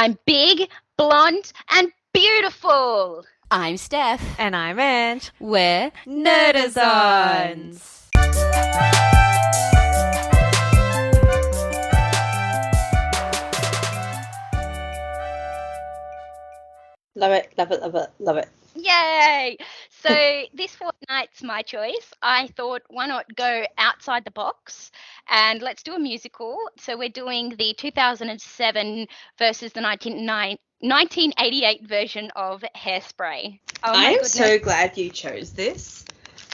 I'm big, blonde, and beautiful. I'm Steph. And I'm Ange. We're Nerdazons. Love it, love it, love it, love it. Yay! So this fortnight's my choice. I thought, why not go outside the box and let's do a musical. So we're doing the 2007 versus the 1988 version of Hairspray. Oh my I am goodness. so glad you chose this.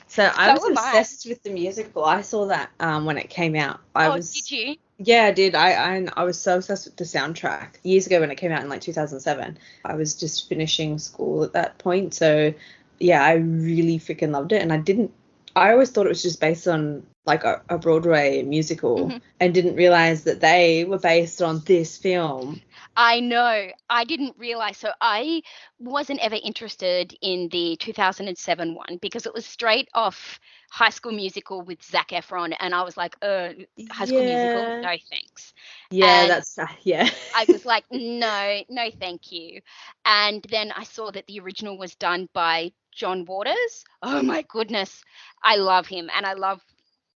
So I was am I. obsessed with the musical. I saw that when it came out. Did you? Yeah, I did. I was so obsessed with the soundtrack years ago when it came out in like 2007. I was just finishing school at that point. So yeah, I really freaking loved it. And I always thought it was just based on like a Broadway musical and didn't realize that they were based on this film. I know. I didn't realize. So I wasn't ever interested in the 2007 one because it was straight off High School Musical with Zac Efron. And I was like, High School Musical? No, thanks. Yeah, And yeah. I was like, no, thank you. And then I saw that the original was done by John Waters. Oh, my goodness. I love him. And I love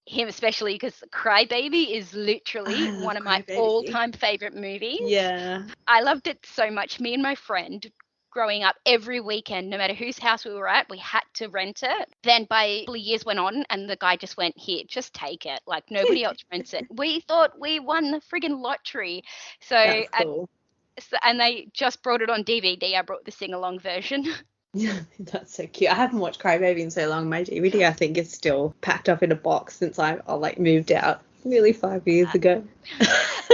him especially because Crybaby is literally one of my all-time favorite movies. Yeah. I loved it so much. Me and my friend growing up every weekend, no matter whose house we were at, we had to rent it. Then by years went on and the guy just went, here, just take it. Like nobody else rents it. We thought we won the friggin' lottery. So, That's cool. and they just brought it on DVD. I brought the sing-along version. Yeah, that's so cute. I haven't watched Crybaby in so long. My DVD, I think, is still packed up in a box since I moved out nearly 5 years ago.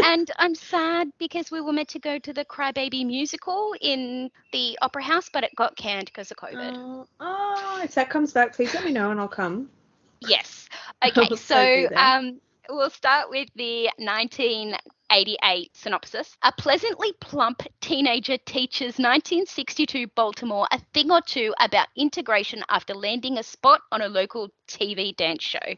And I'm sad because we were meant to go to the Crybaby musical in the Opera House, but it got canned because of COVID. If that comes back, please let me know and I'll come. Yes. Okay, so we'll start with the 1988 synopsis. A pleasantly plump teenager teaches 1962 Baltimore a thing or two about integration after landing a spot on a local TV dance show.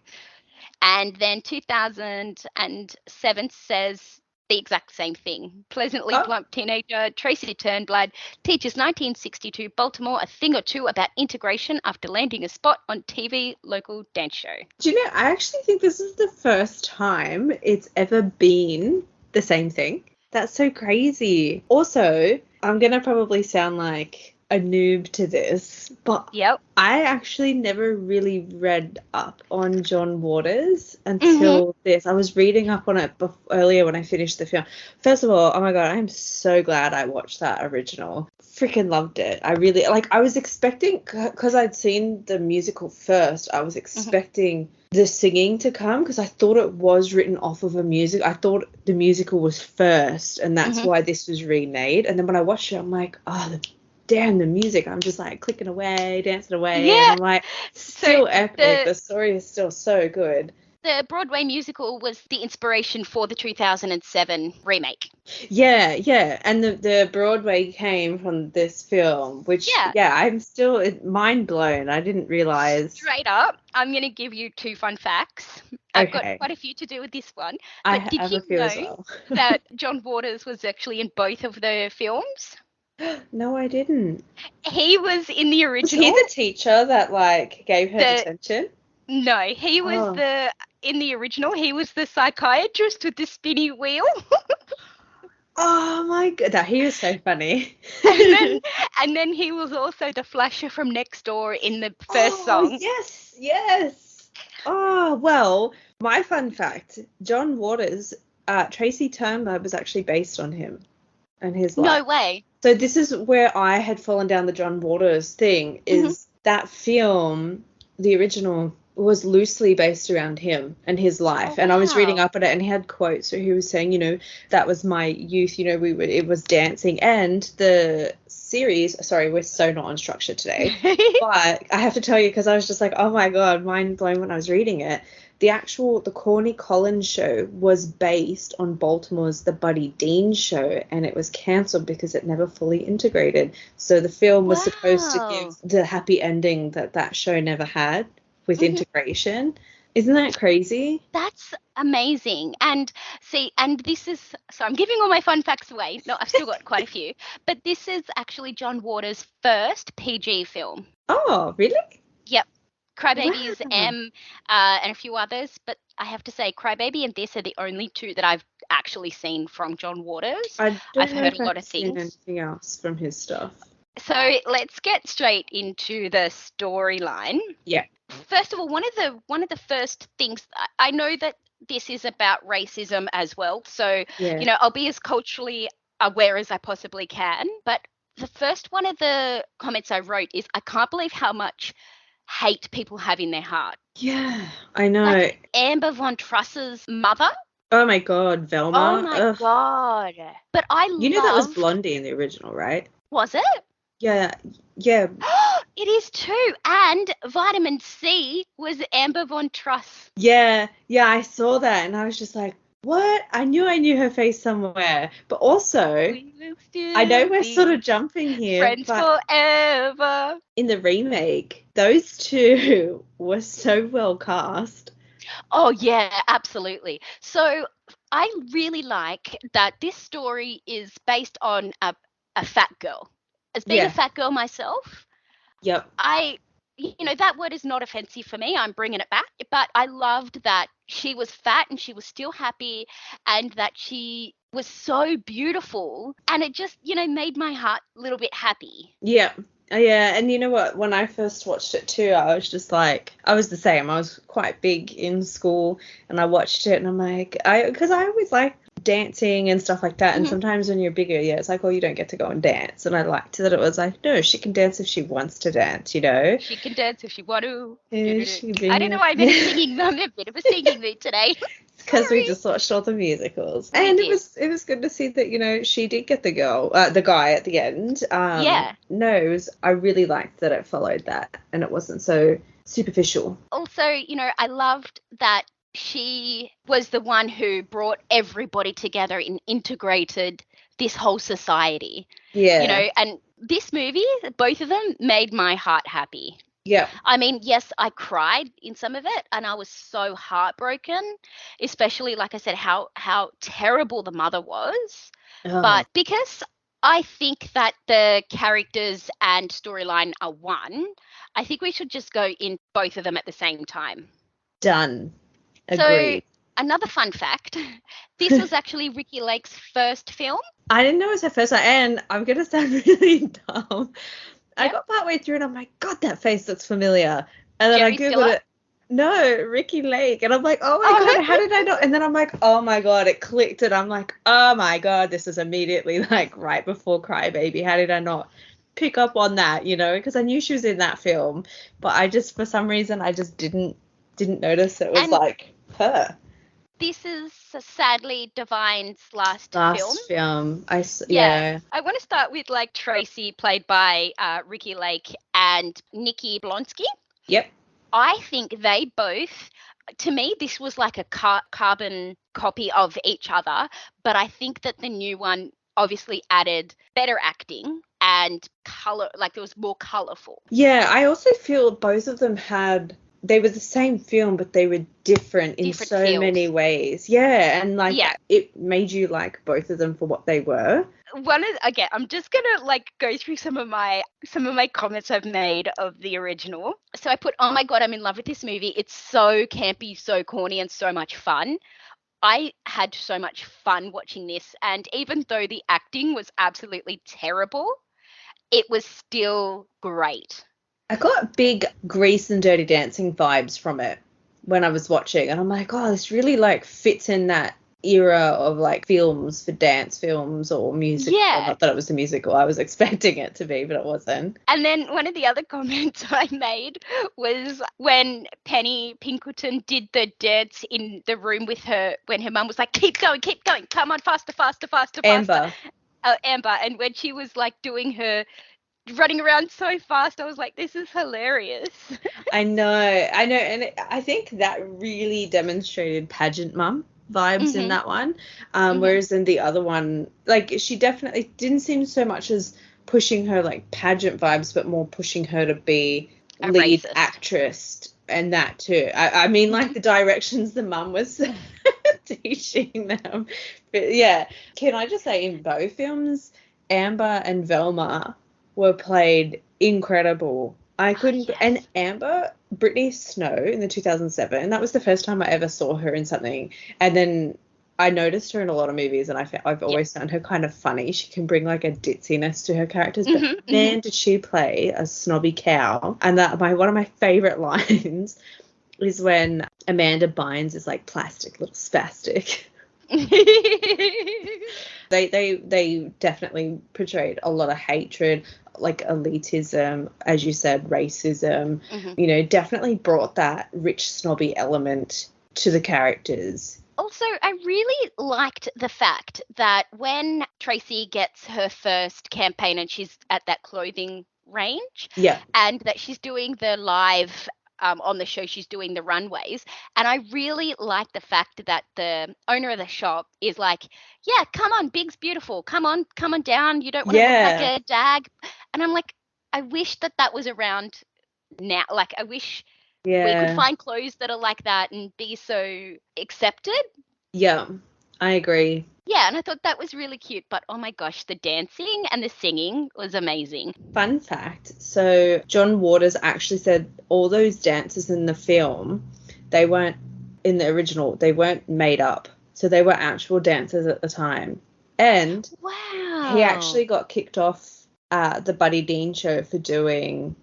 And then 2007 says the exact same thing. Pleasantly plump teenager Tracy Turnblad teaches 1962 Baltimore a thing or two about integration after landing a spot on TV local dance show. Do you know, I actually think this is the first time it's ever been the same thing. That's so crazy. Also, I'm going to probably sound like a noob to this, but I actually never really read up on John Waters until this. I was reading up on it earlier when I finished the film. First of all, oh my God, I am so glad I watched that original. Freaking loved it. I really, I was expecting, because I'd seen the musical first, I was expecting the singing to come because I thought it was written off of a music. I thought the musical was first and that's why this was remade. And then when I watched it, I'm like, damn, the music. I'm just like clicking away, dancing away. Yeah. And I'm like, still epic. The story is still so good. The Broadway musical was the inspiration for the 2007 remake. Yeah. And the Broadway came from this film, which, I'm still mind blown. I didn't realize. Straight up, I'm going to give you two fun facts. I've got quite a few to do with this one. But did you know that John Waters was actually in both of the films? No, I didn't. He was in the original. Was he the teacher that gave her detention? No, he was in the original. He was the psychiatrist with the spinny wheel. Oh my God, he was so funny. and then he was also the flasher from Next Door in the first song. Yes. Oh well, my fun fact: John Waters, Tracy Turnblad was actually based on him and his life. No way. So this is where I had fallen down the John Waters thing, is that film, the original, was loosely based around him and his life. And I was reading up on it and he had quotes where he was saying, that was my youth, it was dancing. And the series, sorry, we're so not on structure today, but I have to tell you, because I was just like, oh my God, mind blown when I was reading it. The Corny Collins show was based on Baltimore's The Buddy Dean show, and it was cancelled because it never fully integrated. So the film was supposed to give the happy ending that show never had with integration. Isn't that crazy? That's amazing. And see, and this is, so I'm giving all my fun facts away. No, I've still got quite a few. But this is actually John Waters' first PG film. Oh, really? Yep. Crybaby is Wow. M, and a few others. But I have to say, Crybaby and this are the only two that I've actually seen from John Waters. I I've don't know heard if a lot I've of seen things. anything else from his stuff. So let's get straight into the storyline. Yeah. First of all, one of the first things, I know that this is about racism as well. So, Yeah. I'll be as culturally aware as I possibly can. But the first one of the comments I wrote is, I can't believe how much hate people have in their heart. Yeah, I know. Like Amber Von Truss's mother. Oh my God, Velma. Oh my God. But You knew that was Blondie in the original, right? Was it? Yeah. It is too. And Vitamin C was Amber Von Truss. Yeah, I saw that and I was just like, what? I knew her face somewhere. But also, I know we're sort of jumping here, friends but forever. In the remake, those two were so well cast. Oh, yeah, absolutely. So I really like that this story is based on a fat girl. As being a fat girl myself, Yep. That word is not offensive for me. I'm bringing it back. But I loved that she was fat and she was still happy and that she was so beautiful. And it just, made my heart a little bit happy. Yeah. Yeah, and you know what? When I first watched it too, I was just like, I was the same. I was quite big in school and I watched it and I'm like, because I always like dancing and stuff like that. And sometimes when you're bigger, it's like, oh, you don't get to go and dance. And I liked that it was like, no, she can dance if she wants to dance, She can dance if she want to. I don't know why I'm singing. I'm a bit of a singing mood today. Because we just watched all the musicals. And it was good to see that, she did get the guy at the end. No, I really liked that it followed that and it wasn't so superficial. Also, I loved that she was the one who brought everybody together and integrated this whole society. Yeah. And this movie, both of them made my heart happy. Yeah. I mean, yes, I cried in some of it and I was so heartbroken, especially, like I said, how terrible the mother was. Oh. But because I think that the characters and storyline are one, I think we should just go in both of them at the same time. Done. Agreed. So, another fun fact, this was actually Ricki Lake's first film. I didn't know it was her first one, and I'm going to sound really dumb. I got partway through and I'm like, God, that face looks familiar. And then I Googled it. No, Ricki Lake. And I'm like, oh my God, how did I know? And then I'm like, oh my God, it clicked. And I'm like, oh my God, this is immediately like right before Crybaby. How did I not pick up on that, because I knew she was in that film. But I just, for some reason, I just didn't notice it was like her. This is sadly Divine's last film. I want to start with like Tracy, played by Ricki Lake, and Nikki Blonsky. Yep. I think they both, to me, this was like a carbon copy of each other, but I think that the new one obviously added better acting and color, like it was more colorful. Yeah, I also feel both of them they were the same film, but they were different in so many ways. Yeah, and it made you like both of them for what they were. I'm just gonna like go through some of my comments I've made of the original. So I put, oh my God, I'm in love with this movie. It's so campy, so corny, and so much fun. I had so much fun watching this, and even though the acting was absolutely terrible, it was still great. I got big Grease and Dirty Dancing vibes from it when I was watching, and I'm like, oh, this really like fits in that era of like films for dance films or music. Yeah. Not that it was a musical. I was expecting it to be, but it wasn't. And then one of the other comments I made was when Penny Pinkerton did the dance in the room with her, when her mum was like, keep going, come on, faster. Amber. Amber. And when she was like doing her running around so fast, I was like, this is hilarious. I know. And I think that really demonstrated pageant mum vibes in that one. Whereas in the other one, like, she definitely didn't seem so much as pushing her like pageant vibes, but more pushing her to be a lead actress And that too. I mean, like the directions the mum was teaching them. But yeah, can I just say in both films, Amber and Velma were played incredible. I couldn't, yes. and Amber, Brittany Snow in the 2007, that was the first time I ever saw her in something. And then I noticed her in a lot of movies, and I've always found her kind of funny. She can bring like a ditziness to her characters, but man, did she play a snobby cow. And that one of my favorite lines is when Amanda Bynes is like plastic little spastic. They definitely portrayed a lot of hatred, like elitism, as you said, racism. You know, definitely brought that rich snobby element to the characters. Also, I really liked the fact that when Tracy gets her first campaign and she's at that clothing range, and that she's doing the live on the show, she's doing the runways, and I really like the fact that the owner of the shop is like, yeah, come on, Big's beautiful, come on down, you don't want to look like a dag. And I'm like, I wish that was around now. Like, I wish we could find clothes that are like that and be so accepted. Yeah, I agree. Yeah, and I thought that was really cute. But oh my gosh, the dancing and the singing was amazing. Fun fact, so John Waters actually said all those dances in the film, they weren't in the original, they weren't made up. So they were actual dancers at the time. And wow, he actually got kicked off the Buddy Dean show for doing,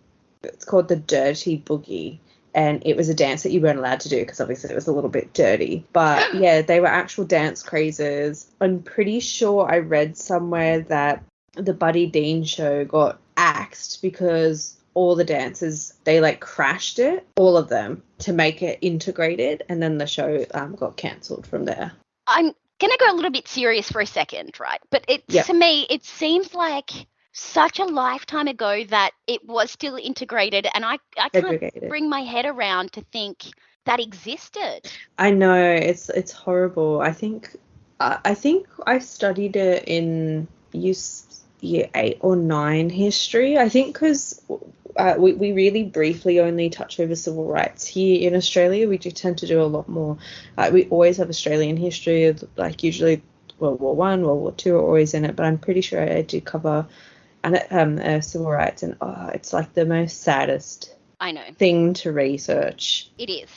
it's called the Dirty Boogie. And it was a dance that you weren't allowed to do because obviously it was a little bit dirty. But yeah, they were actual dance crazes. I'm pretty sure I read somewhere that the Buddy Dean show got axed because all the dancers, they like crashed it, all of them, to make it integrated. And then the show got cancelled from there. I'm going to go a little bit serious for a second, right? But to me, it seems like such a lifetime ago that it was still integrated, and I can't bring my head around to think that existed. I know, it's horrible. I think I studied it in year 8 or 9 history. I think because we really briefly only touch over civil rights here in Australia. We do tend to do a lot more. We always have Australian history, like usually World War I, World War II are always in it, but I'm pretty sure I did cover civil rights, and it's like the most saddest thing to research. It is.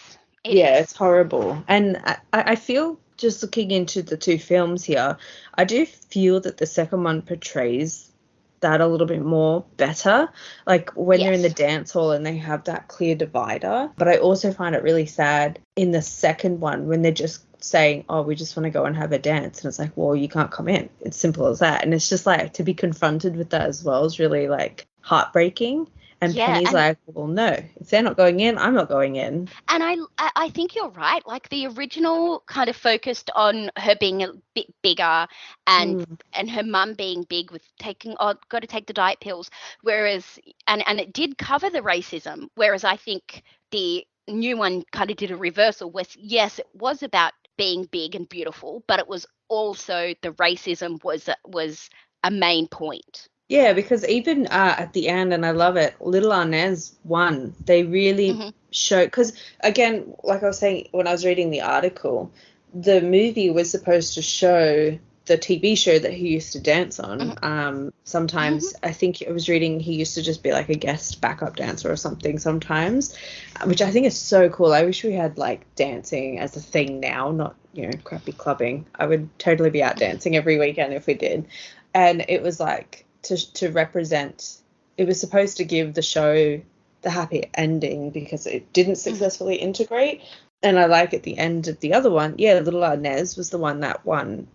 It's horrible. And I feel, just looking into the two films here, I do feel that the second one portrays that a little bit more better, like when they're in the dance hall and they have that clear divider. But I also find it really sad in the second one when they're just saying, oh, we just want to go and have a dance, and it's like, well, you can't come in. It's simple as that. And it's just like, to be confronted with that as well is really like heartbreaking. And Penny's like, well, no, if they're not going in, I'm not going in. And I think you're right. Like, the original kind of focused on her being a bit bigger and her mum being big with got to take the diet pills. Whereas, and it did cover the racism. Whereas I think the new one kind of did a reversal. Yes, it was about being big and beautiful, but it was also the racism was a main point. Yeah, because even at the end, and I love it, Little Arnez won. They really show, because again, like I was saying when I was reading the article, the movie was supposed to show the TV show that he used to dance on. Sometimes I think I was reading he used to just be like a guest backup dancer or something sometimes, which I think is so cool. I wish we had like dancing as a thing now, not, crappy clubbing. I would totally be out dancing every weekend if we did. And it was like, to represent, it was supposed to give the show the happy ending because it didn't successfully integrate. And I like at the end of the other one, Little Arnez was the one that won,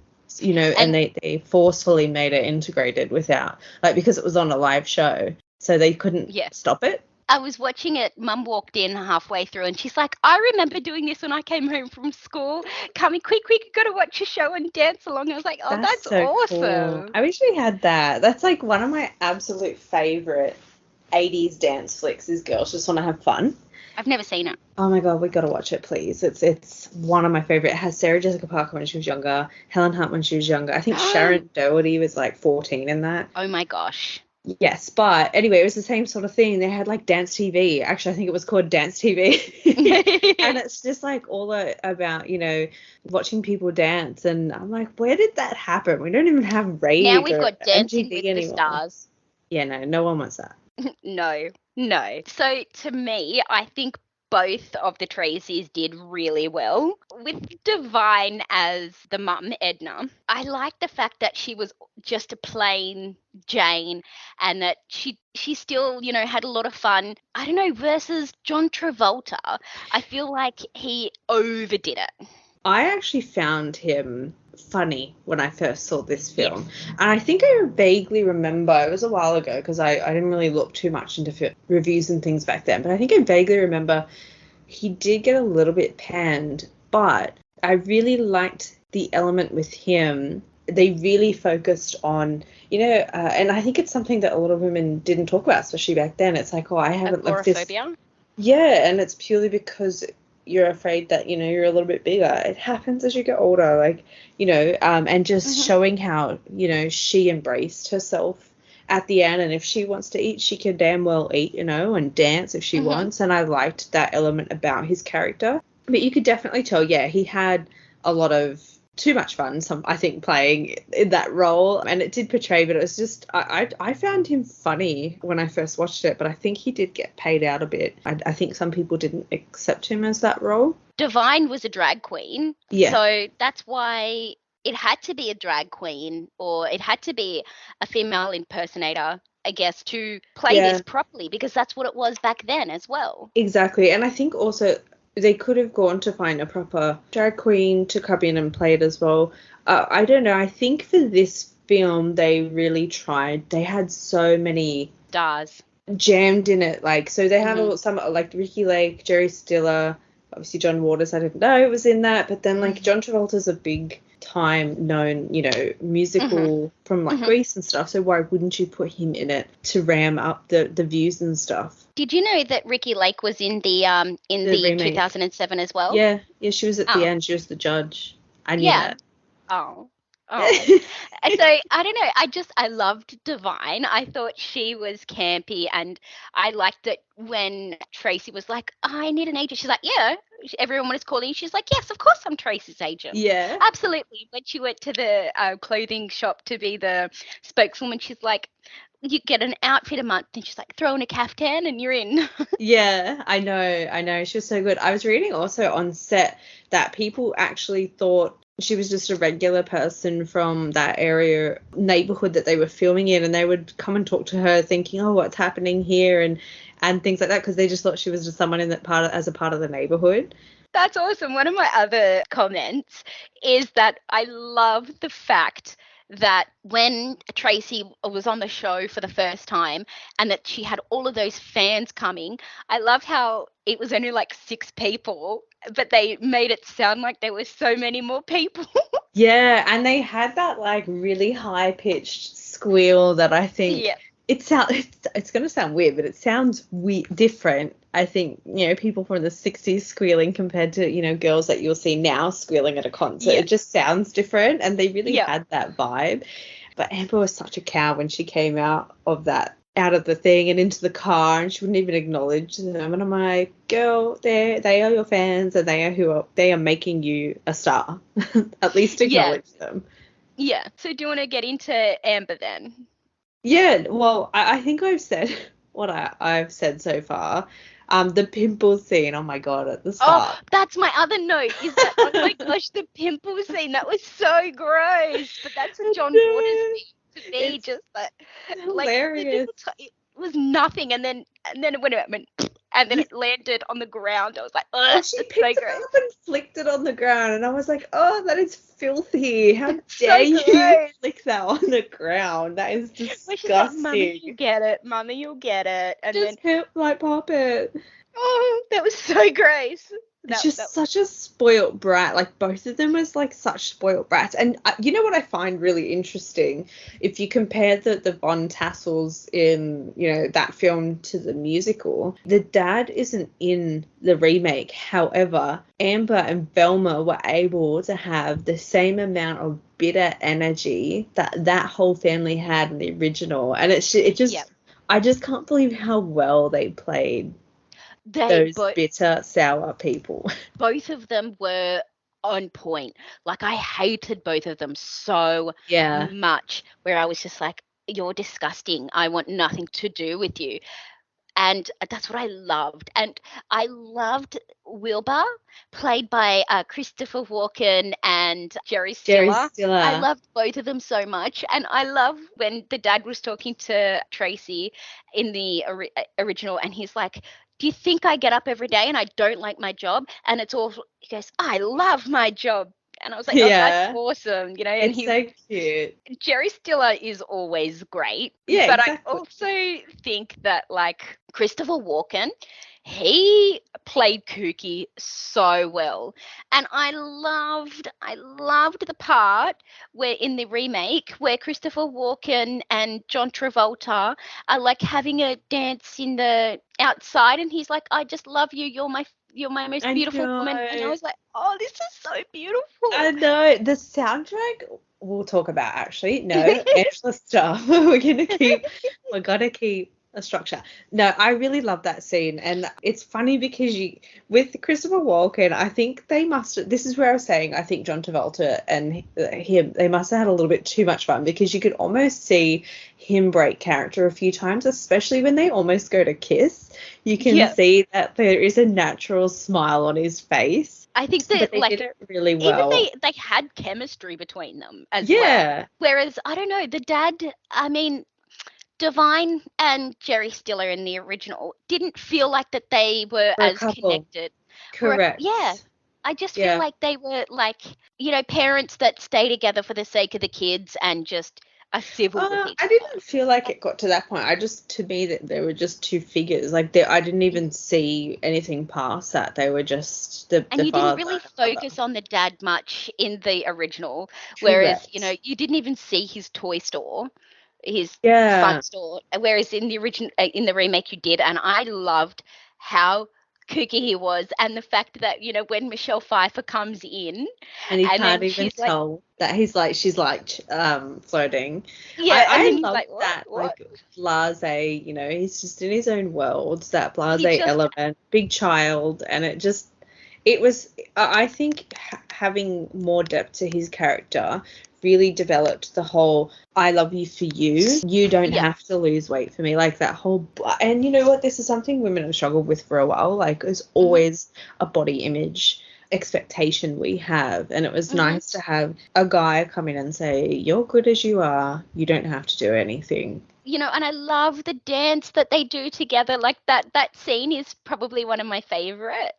and they forcefully made it integrated without, like, because it was on a live show, so they couldn't stop it. I was watching it, Mum walked in halfway through and she's like, I remember doing this when I came home from school. Coming, quick, you got to watch a show and dance along. I was like, oh, that's so awesome. Cool. I wish we had that. That's like one of my absolute favourite 80s dance flicks is Girls Just Want to Have Fun. I've never seen it. Oh my God, we got to watch it, please. It's one of my favourite. It has Sarah Jessica Parker when she was younger, Helen Hunt when she was younger. I think Sharon Doherty was like 14 in that. Oh my gosh. Yes, but anyway, it was the same sort of thing. They had like dance TV. Actually, I think it was called dance TV. And it's just like all about, watching people dance. And I'm like, where did that happen? We don't even have rave Now we've or got Dancing MTV with the anymore. Stars. Yeah, no one wants that. No. So to me, I think both of the Tracys did really well. With Divine as the mum, Edna, I like the fact that she was just a plain Jane and that she still, had a lot of fun. I don't know, versus John Travolta, I feel like he overdid it. I actually found him funny when I first saw this film. Yes. And I think I vaguely remember, it was a while ago because I didn't really look too much into reviews and things back then, but I think I vaguely remember he did get a little bit panned, but I really liked the element with him. They really focused on, and I think it's something that a lot of women didn't talk about, especially back then. It's like, oh, I haven't lived this. Agoraphobia? Yeah, and it's purely because you're afraid that, you're a little bit bigger. It happens as you get older, like, and just showing how, she embraced herself at the end, and if she wants to eat, she can damn well eat, and dance if she wants, and I liked that element about his character. But you could definitely tell, yeah, he had a lot of too much fun, I think, playing in that role, and it did portray, but it was just, I found him funny when I first watched it, but I think he did get paid out a bit. I think some people didn't accept him as that role. Divine was a drag queen, so that's why it had to be a drag queen, or it had to be a female impersonator, I guess, to play this properly, because that's what it was back then as well. Exactly, and I think also they could have gone to find a proper drag queen to come in and play it as well. I don't know. I think for this film, they really tried. They had so many stars jammed in it. Like, so they had some, like Ricki Lake, Jerry Stiller, obviously John Waters. I didn't know was in that, but then like John Travolta's a big time known, musical from like Grease and stuff. So why wouldn't you put him in it to ram up the views and stuff? Did you know that Ricki Lake was in the 2007 as well? Yeah, she was at the end. She was the judge. I knew that. Oh. So I don't know. I loved Divine. I thought she was campy, and I liked it when Tracy was like, I need an agent. She's like, yeah. Everyone was calling. She's like, yes, of course I'm Tracy's agent. Yeah. Absolutely. When she went to the clothing shop to be the spokeswoman, she's like, you get an outfit a month, and she's like, throw in a caftan and you're in. Yeah, I know. She was so good. I was reading also on set that people actually thought she was just a regular person from that neighborhood that they were filming in, and they would come and talk to her thinking, oh, what's happening here, and things like that, because they just thought she was just someone in that as a part of the neighborhood. That's awesome. One of my other comments is that I love the fact that when Tracy was on the show for the first time and that she had all of those fans coming, I loved how it was only like 6 people, but they made it sound like there were so many more people. Yeah, and they had that like really high-pitched squeal that I think it's going to sound weird, but it sounds different. I think, people from the 60s squealing compared to, girls that you'll see now squealing at a concert. It just sounds different, and they really had that vibe. But Amber was such a cow when she came out of the thing and into the car, and she wouldn't even acknowledge them. And I'm like, girl, they are your fans, and they are making you a star. At least acknowledge them. Yeah. So do you want to get into Amber then? Yeah. Well, I think I've said what I've said so far. The pimple scene, oh my god, at the start. Oh, that's my other note, is that, oh my gosh, the pimple scene, that was so gross. But that's what John Waters did to me, just like hilarious. It was nothing, and then it went and then it landed on the ground. I was like, oh, and she picked it up and flicked it on the ground, and I was like, oh, that is filthy. How dare you flick that on the ground? That is disgusting. Like, Mummy, you get it. Mummy, you'll get it. And just pop it. Oh, that was so gross. It's just such a spoilt brat. Like, both of them was like such spoilt brats. And you know what I find really interesting? If you compare the Von Tassels in, that film to the musical, the dad isn't in the remake. However, Amber and Velma were able to have the same amount of bitter energy that whole family had in the original. And it just, Yep. I just can't believe how well they played those bitter, sour people. Both of them were on point. Like, I hated both of them so much, where I was just like, you're disgusting. I want nothing to do with you. And that's what I loved. And I loved Wilbur, played by Christopher Walken and Jerry Stiller. I loved both of them so much. And I love when the dad was talking to Tracy in the original, and he's like, do you think I get up every day and I don't like my job? And it's all, he goes, I love my job. And I was like, oh, that's awesome, you know. And it's so cute. Jerry Stiller is always great. Yeah, but exactly. I also think that, like, Christopher Walken, he played kooky so well. And I loved the part where in the remake where Christopher Walken and John Travolta are like having a dance in the outside, and he's like, I just love you. You're my most beautiful woman. And I was like, oh, this is so beautiful. I know. The soundtrack we'll talk about, actually. No, Angela stuff. We're going to keep a structure. No, I really love that scene. And it's funny because with Christopher Walken, I think this is where I was saying, I think John Travolta and him, they must have had a little bit too much fun, because you could almost see him break character a few times, especially when they almost go to kiss. You can see that there is a natural smile on his face. I think that, they did it really well. Even they had chemistry between them as well. Whereas, I don't know, the dad, I mean, Divine and Jerry Stiller in the original didn't feel like that they were as connected. Correct. I just feel like they were like, you know, parents that stay together for the sake of the kids and just are civil with each other. I didn't feel like it got to that point. To me, that they were just two figures. Like, I didn't even see anything past that. They were just the And you didn't really focus on the dad much in the original, whereas, you know, you didn't even see his toy store, his fun store, whereas in the remake you did. And I loved how kooky he was, and the fact that, you know, when Michelle Pfeiffer comes in and he can't even tell that she's flirting. I love that blase, you know, he's just in his own world, that blase element, big child. And I think having more depth to his character really developed the whole I love you for you don't have to lose weight for me, like that whole. And you know what, this is something women have struggled with for a while. Like, there's always a body image expectation we have, and it was nice to have a guy come in and say, you're good as you are, you don't have to do anything. You know, and I love the dance that they do together. Like, that scene is probably one of my favorite.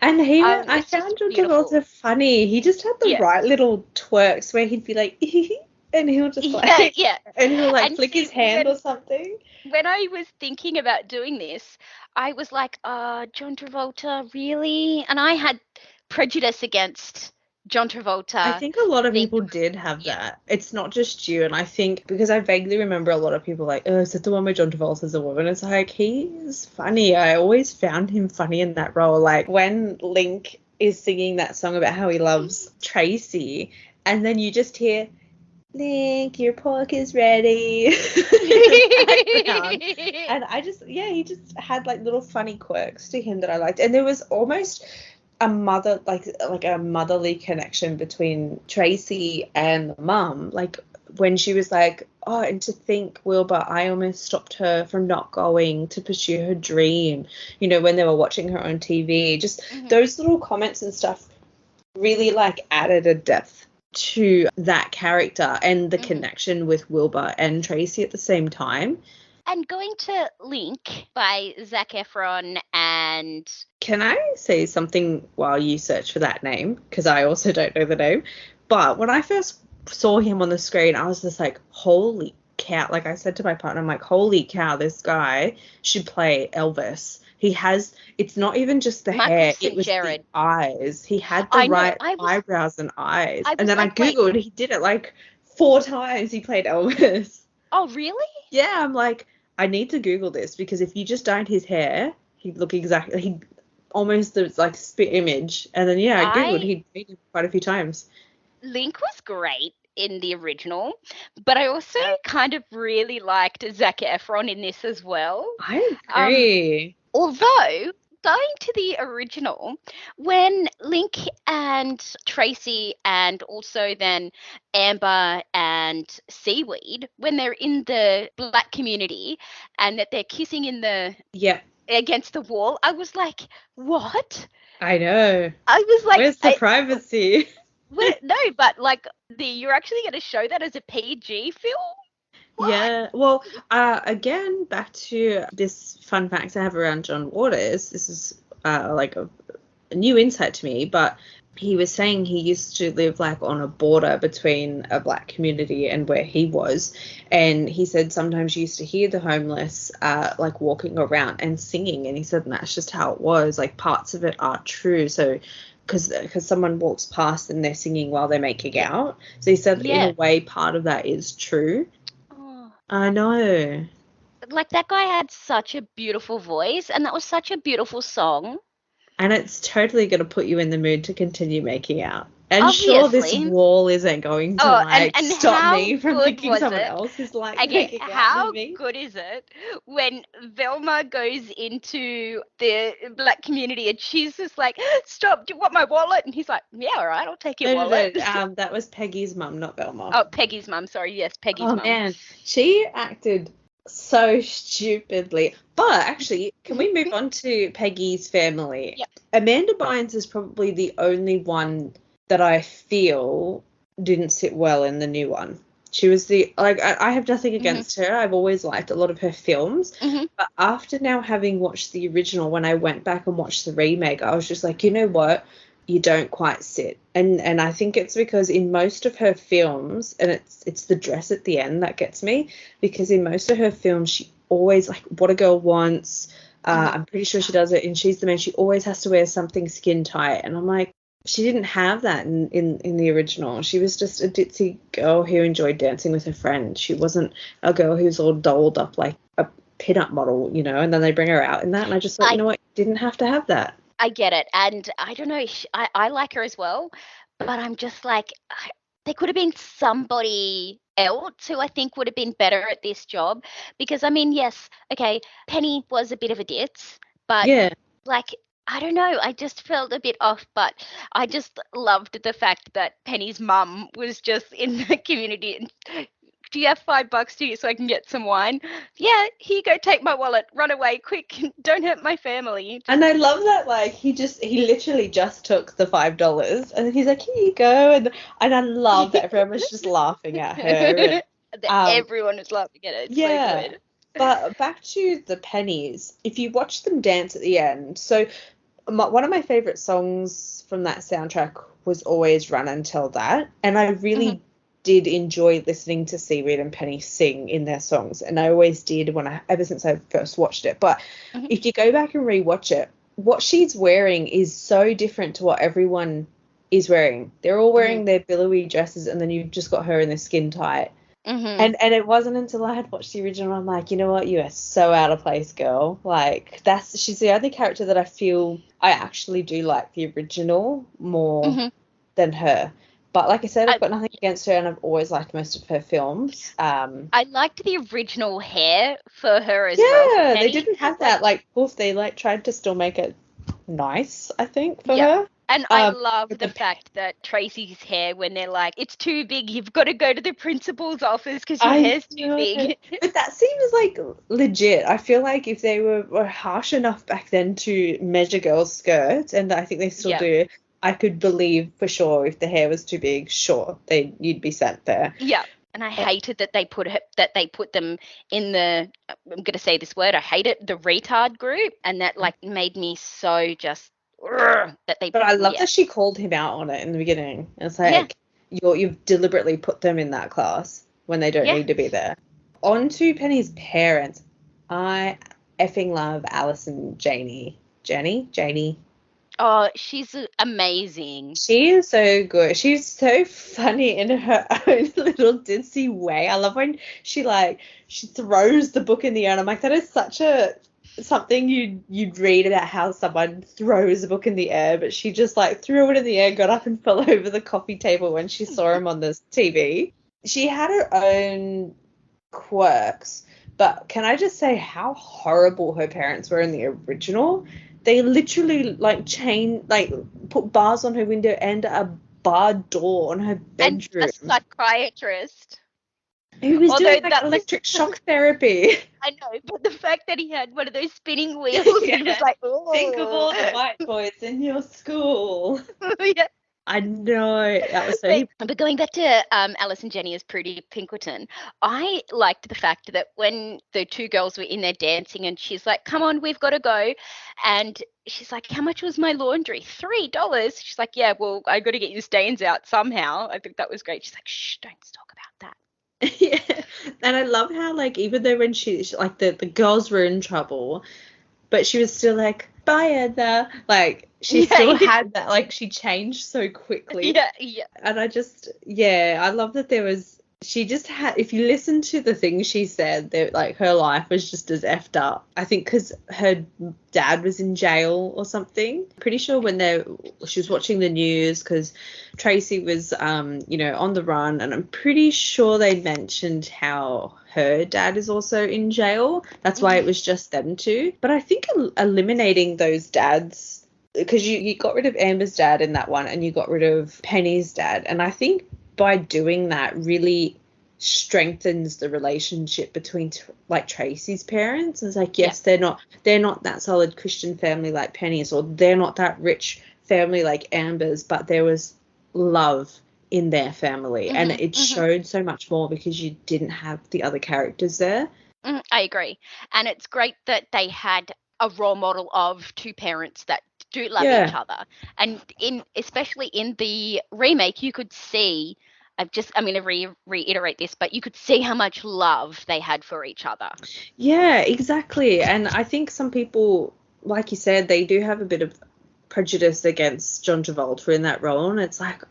And I found John Travolta funny. He just had the right little twerks where he'd be like, and he'll just like, and he'll like flick his hand or something. When I was thinking about doing this, I was like, John Travolta, really? And I had prejudice against John Travolta. I think a lot of people did have that. It's not just you. And I think, because I vaguely remember a lot of people like, oh, is that the one where John Travolta's a woman? It's like, he's funny. I always found him funny in that role. Like, when Link is singing that song about how he loves Tracy, and then you just hear, Link, your pork is ready. And I just, he just had like little funny quirks to him that I liked. And there was almost a motherly connection between Tracy and the mum. Like, when she was like, oh, and to think, Wilbur, I almost stopped her from not going to pursue her dream, you know, when they were watching her on TV. Just those little comments and stuff really like added a depth to that character and the connection with Wilbur and Tracy at the same time. And going to Link by Zac Efron and... Can I say something while you search for that name? Because I also don't know the name. But when I first saw him on the screen, I was just like, holy cow. Like, I said to my partner, I'm like, holy cow, this guy should play Elvis. He has, it's not even just the hair, it was the eyes. He had the eyebrows and eyes. And then I Googled, he did it like 4 times. He played Elvis. Oh, really? Yeah, I'm like, I need to Google this, because if you just dyed his hair, he'd look exactly, he almost looks like spit image. And then, I Googled, he'd played him quite a few times. Link was great in the original, but I also kind of really liked Zac Efron in this as well. I agree. Although, going to the original, when Link and Tracy and also then Amber and Seaweed, when they're in the black community and that they're kissing in the against the wall, I was like, what? I know. I was like, where's the privacy? No, but like you're actually going to show that as a PG film? What? Yeah, well, again, back to this fun fact I have around John Waters. This is like a new insight to me, but he was saying he used to live like on a border between a black community and where he was, and he said sometimes you used to hear the homeless like walking around and singing, and he said that's just how it was. Like parts of it are true, so because someone walks past and they're singing while they're making out. So he said in a way part of that is true. I know. Like that guy had such a beautiful voice, and that was such a beautiful song. And it's totally going to put you in the mood to continue making out. And obviously. Sure, this wall isn't going to and stop me from thinking someone else is like making out with me. How good is it when Velma goes into the black community and she's just like, stop, do you want my wallet? And he's like, yeah, all right, I'll take your wallet. No, that was Peggy's mum, not Velma. Oh, Peggy's mum, sorry, yes, Peggy's mum. Oh, man, she acted so stupidly. But actually, can we move on to Peggy's family? Yep. Amanda Bynes is probably the only one that I feel didn't sit well in the new one. She was I have nothing against her. I've always liked a lot of her films. But after now having watched the original, when I went back and watched the remake, I was just like, you know what? You don't quite sit. And I think it's because in most of her films, and it's the dress at the end that gets me, because in most of her films, she always, like, What a Girl Wants, I'm pretty sure she does it, and She's the Man, she always has to wear something skin tight. And I'm like, she didn't have that in the original. She was just a ditzy girl who enjoyed dancing with her friend. She wasn't a girl who's all dolled up like a pin-up model, you know, and then they bring her out in that. And I just thought, you know what, you didn't have to have that. I get it. And I don't know, I like her as well, but I'm just like, there could have been somebody else who I think would have been better at this job. Because, I mean, yes, okay, Penny was a bit of a ditz, but like, I don't know, I just felt a bit off, but I just loved the fact that Penny's mum was just in the community and, do you have $5 to you so I can get some wine? Yeah, here you go, take my wallet, run away, quick, don't hurt my family. And I love that, like, he literally just took the $5 and he's like, here you go. And I love that everyone was just laughing at her. And, everyone was laughing at it. It's so good. But back to the pennies, if you watch them dance at the end, so one of my favourite songs from that soundtrack was always Run Until That. And I really did enjoy listening to Seaweed and Penny sing in their songs, and I always did ever since I first watched it. But if you go back and rewatch it, what she's wearing is so different to what everyone is wearing. They're all wearing their billowy dresses, and then you've just got her in the skin tight. And it wasn't until I had watched the original, I'm like, you know what, you are so out of place, girl. Like, she's the only character that I feel I actually do like the original more than her. But like I said, I've got nothing against her, and I've always liked most of her films. I liked the original hair for her as well. Yeah, they didn't have that. Like, they tried to still make it nice, I think, for her. And I love the fact that Tracy's hair, when they're like, it's too big, you've got to go to the principal's office because your hair's too big. But that seems like legit. I feel like if they were harsh enough back then to measure girls' skirts, and I think they still do, I could believe for sure if the hair was too big, you'd be sent there. Yeah. And I hated that they put them in the, I'm going to say this word, I hate it, the retard group. And that like made me so just, that they. But I love that she called him out on it in the beginning. It's like, you've deliberately put them in that class when they don't need to be there. On to Penny's parents. I effing love Alison Janney. Janie. Oh, she's amazing. She is so good. She's so funny in her own little ditzy way. I love when she throws the book in the air, and I'm like, that is such a something you'd read about how someone throws a book in the air, but she just like threw it in the air, got up and fell over the coffee table when she saw him on the TV. She had her own quirks, but can I just say how horrible her parents were in the original? They literally put bars on her window and a barred door on her bedroom. And a psychiatrist. Who was doing electric shock therapy. I know, but the fact that he had one of those spinning wheels and was like, oh. Think of all the white boys in your school. Yeah. I know, that was so. But going back to Alice and Jenny as Prudy Pinkerton, I liked the fact that when the two girls were in there dancing and she's like, come on, we've got to go. And she's like, how much was my laundry? $3. She's like, yeah, well, I got to get your stains out somehow. I think that was great. She's like, shh, don't talk about that. Yeah, and I love how, like, even though when she like, the girls were in trouble, but she was still like, bye, Edna. Like, she still had that, like, she changed so quickly. Yeah. And I love that there was, she just had, if you listen to the things she said, that, like, her life was just as effed up. I think because her dad was in jail or something. Pretty sure when she was watching the news, because Tracy was, on the run, and I'm pretty sure they mentioned how her dad is also in jail. That's why it was just them two. But I think eliminating those dads, because you got rid of Amber's dad in that one and you got rid of Penny's dad. And I think by doing that really strengthens the relationship between like Tracy's parents. It's like, yes, they're not that solid Christian family like Penny's, or they're not that rich family like Amber's, but there was love in their family, and it showed so much more because you didn't have the other characters there. I agree. And it's great that they had a role model of two parents that do love each other. And especially in the remake, you could see, I'm going to reiterate this, but you could see how much love they had for each other. Yeah, exactly. And I think some people, like you said, they do have a bit of prejudice against John Travolta in that role, and it's like,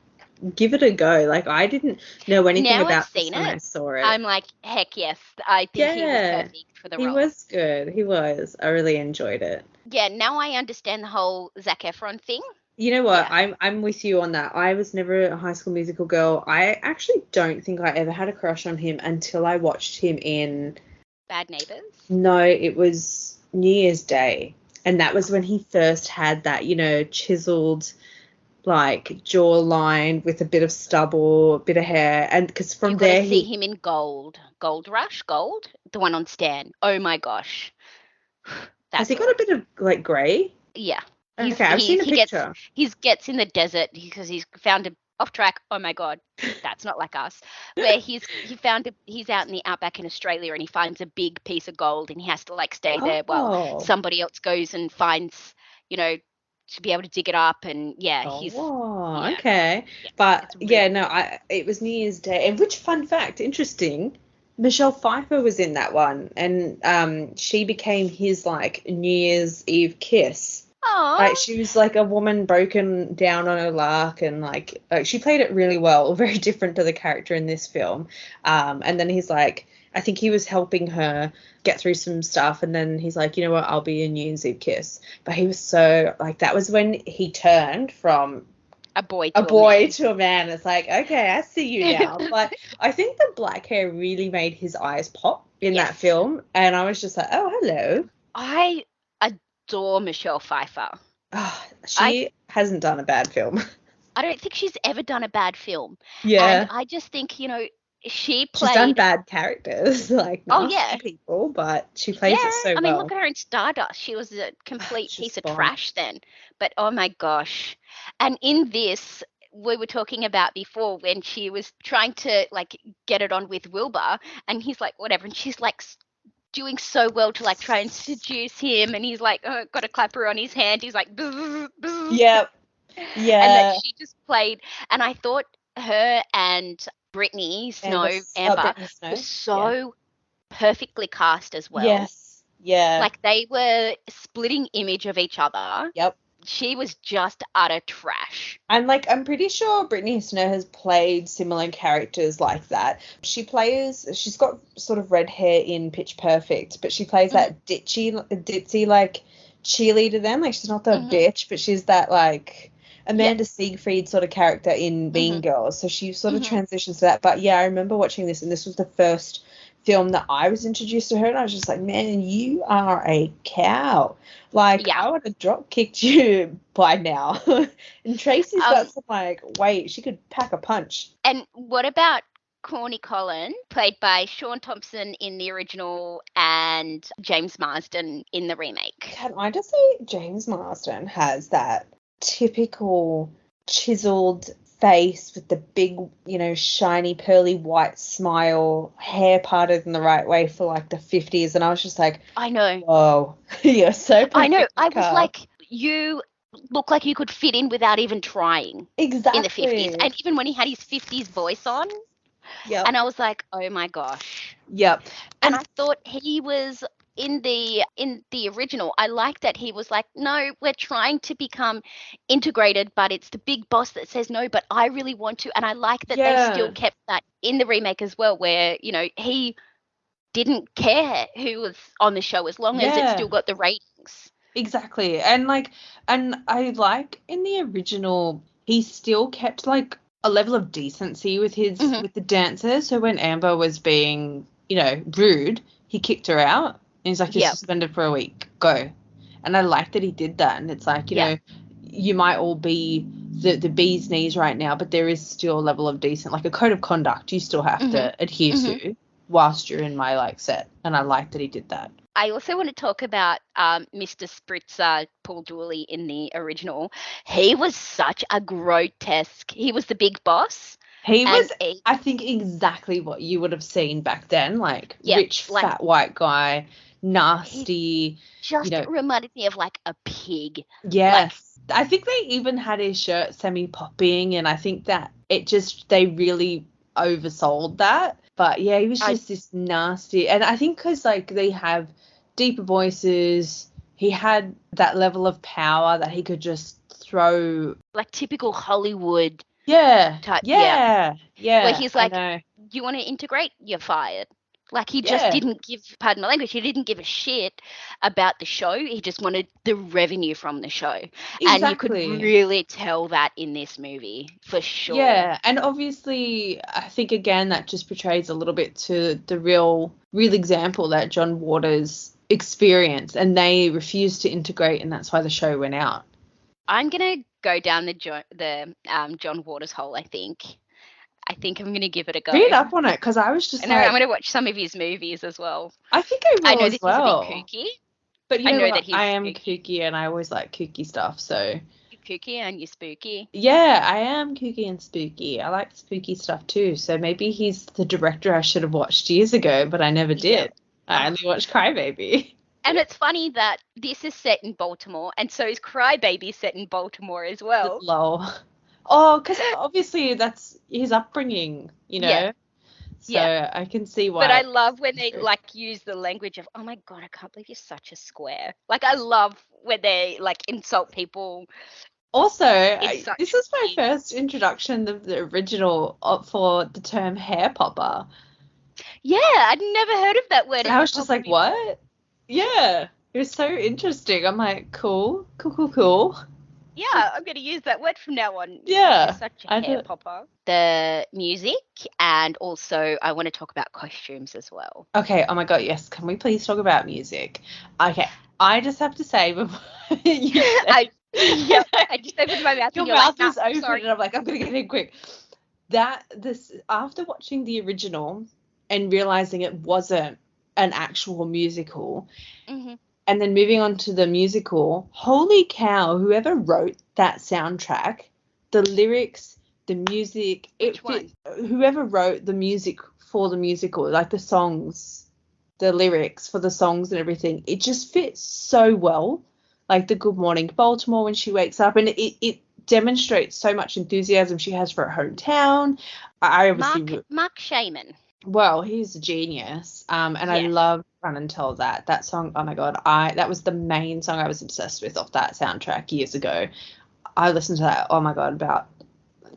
give it a go. Like, I didn't know anything about this when I saw it. I'm like, heck yes, I think he was perfect for the role. He was good. He was. I really enjoyed it. Yeah, now I understand the whole Zac Efron thing. You know what? Yeah. I'm with you on that. I was never a High School Musical girl. I actually don't think I ever had a crush on him until I watched him in Bad Neighbours. No, it was New Year's Day. And that was when he first had that, chiseled, like, jawline with a bit of stubble, a bit of hair. And because from there see him in Gold Rush, the one on Stan. Oh my gosh. Has he got a bit of, like, grey? Yeah. Okay, I've seen a picture. He gets in the desert because he's found off track. Oh my God, that's not like us. Where he's out in the outback in Australia and he finds a big piece of gold and he has to like stay there while somebody else goes and finds, to be able to dig it up. And okay. Yeah, but it was New Year's Day. And which, fun fact, interesting, Michelle Pfeiffer was in that one, and she became his like New Year's Eve kiss. Aww. Like, she was like a woman broken down on her luck, and like she played it really well, very different to the character in this film. And then he's like, I think he was helping her get through some stuff, and then he's like, you know what, I'll be a New Year's Eve kiss. But he was so like, that was when he turned from a boy to a man. It's like, okay, I see you now. But I think the black hair really made his eyes pop in that film, and I was just like, oh, hello. I adore Michelle Pfeiffer. Oh, she hasn't done a bad film. I don't think she's ever done a bad film. Yeah. And I just think, she's done bad characters, like nasty people, but she plays it so well. I mean, look at her in Stardust. She was a complete piece of trash then. But oh my gosh. And in this, we were talking about before when she was trying to like get it on with Wilbur, and he's like, whatever, and she's like doing so well to like try and seduce him, and he's like, got a clapper on his hand. He's like, bzz, bzz. Yep. Yeah. And that she just played, and I thought her and Brittany Snow, Amber, were so perfectly cast as well. Yes. Yeah. Like, they were splitting image of each other. Yep. she was just utter trash. And, like, I'm pretty sure Brittany Snow has played similar characters like that. She's got sort of red hair in Pitch Perfect, but she plays that ditzy, like, cheerleader then. Like, she's not the bitch, but she's that, like, Amanda Seyfried sort of character in Mean Girls. So she sort of transitions to that. But, yeah, I remember watching this, and this was the first film that I was introduced to her, and I was just like, man, you are a cow. Like, I would have drop kicked you by now. And Tracy's got some, like, weight. She could pack a punch. And what about Corny Collin, played by Sean Thompson in the original and James Marsden in the remake? Can I just say James Marsden has that typical chiseled face with the big, you know, shiny, pearly white smile, hair parted in the right way for, like, the 50s. And I was just like, I know. Whoa, you're so perfect. I know. I was like, you look like you could fit in without even trying. Exactly. In the 50s. And even when he had his 50s voice on. Yep. And I was like, oh, my gosh. Yep. And I thought he was... In the original, I like that he was like, no, we're trying to become integrated, but it's the big boss that says no, but I really want to. And I like that they still kept that in the remake as well, where, you know, he didn't care who was on the show as long as it still got the ratings. Exactly. And I like in the original, he still kept, like, a level of decency with his with the dancers. So when Amber was being, you know, rude, he kicked her out. And he's like, you're suspended for a week. Go. And I like that he did that. And it's like, you know, you might all be the bee's knees right now, but there is still a level of decent, like a code of conduct you still have to adhere to whilst you're in my, like, set. And I like that he did that. I also want to talk about Mr. Spritzer, Paul Dooley, in the original. He was such a grotesque. He was the big boss. He was, I think, exactly what you would have seen back then, like rich, fat white guy, nasty. Just reminded me of, like, a pig. Yes. Like, I think they even had his shirt semi-popping, and I think that they really oversold that. But, yeah, he was just this nasty. And I think because, like, they have deeper voices, he had that level of power that he could just throw. Like typical Hollywood. Yeah. Type, yeah. Where he's like, you want to integrate? You're fired. Like, he just didn't give, pardon my language, he didn't give a shit about the show. He just wanted the revenue from the show. Exactly. And you could really tell that in this movie, for sure. Yeah, and obviously, I think, again, that just portrays a little bit to the real example that John Waters experienced, and they refused to integrate, and that's why the show went out. I'm going to go down the John Waters hole, I think. I'm going to give it a go. Read up on it, because I was just I'm going to watch some of his movies as well. I think I will. I know as this well. is a bit kooky. But you know that I am kooky, and I always like kooky stuff, so. You're kooky and you're spooky. Yeah, I am kooky and spooky. I like spooky stuff too, so maybe he's the director I should have watched years ago, but I never did. I only watched Crybaby. And it's funny that this is set in Baltimore, and so is Crybaby set in Baltimore as well. Lol. Oh, because obviously that's his upbringing, you know. Yeah. So I can see why. But I love when they, like, use the language of, oh, my God, I can't believe you're such a square. Like, I love when they, like, insult people. Also, this was my first introduction of the original for the term hair popper. Yeah, I'd never heard of that word. I was just like, what? Yeah, it was so interesting. I'm like, cool. Yeah, I'm going to use that word from now on. Yeah. You're such a hair popper. The music, and also I want to talk about costumes as well. Okay, oh my God, yes. Can we please talk about music? Okay, I just have to say before I just opened my mouth. Your mouth was open, sorry. And I'm like, I'm going to get in quick. After watching the original and realizing it wasn't an actual musical, and then moving on to the musical, holy cow, whoever wrote that soundtrack, the lyrics, the music, whoever wrote the music for the musical, like the songs, the lyrics for the songs and everything, it just fits so well. Like the Good Morning Baltimore when she wakes up, and it demonstrates so much enthusiasm she has for her hometown. I obviously Mark Shaman. Well, he's a genius, and I love Run and Tell That. That song, oh my God, that was the main song I was obsessed with off that soundtrack years ago. I listened to that, oh my God, about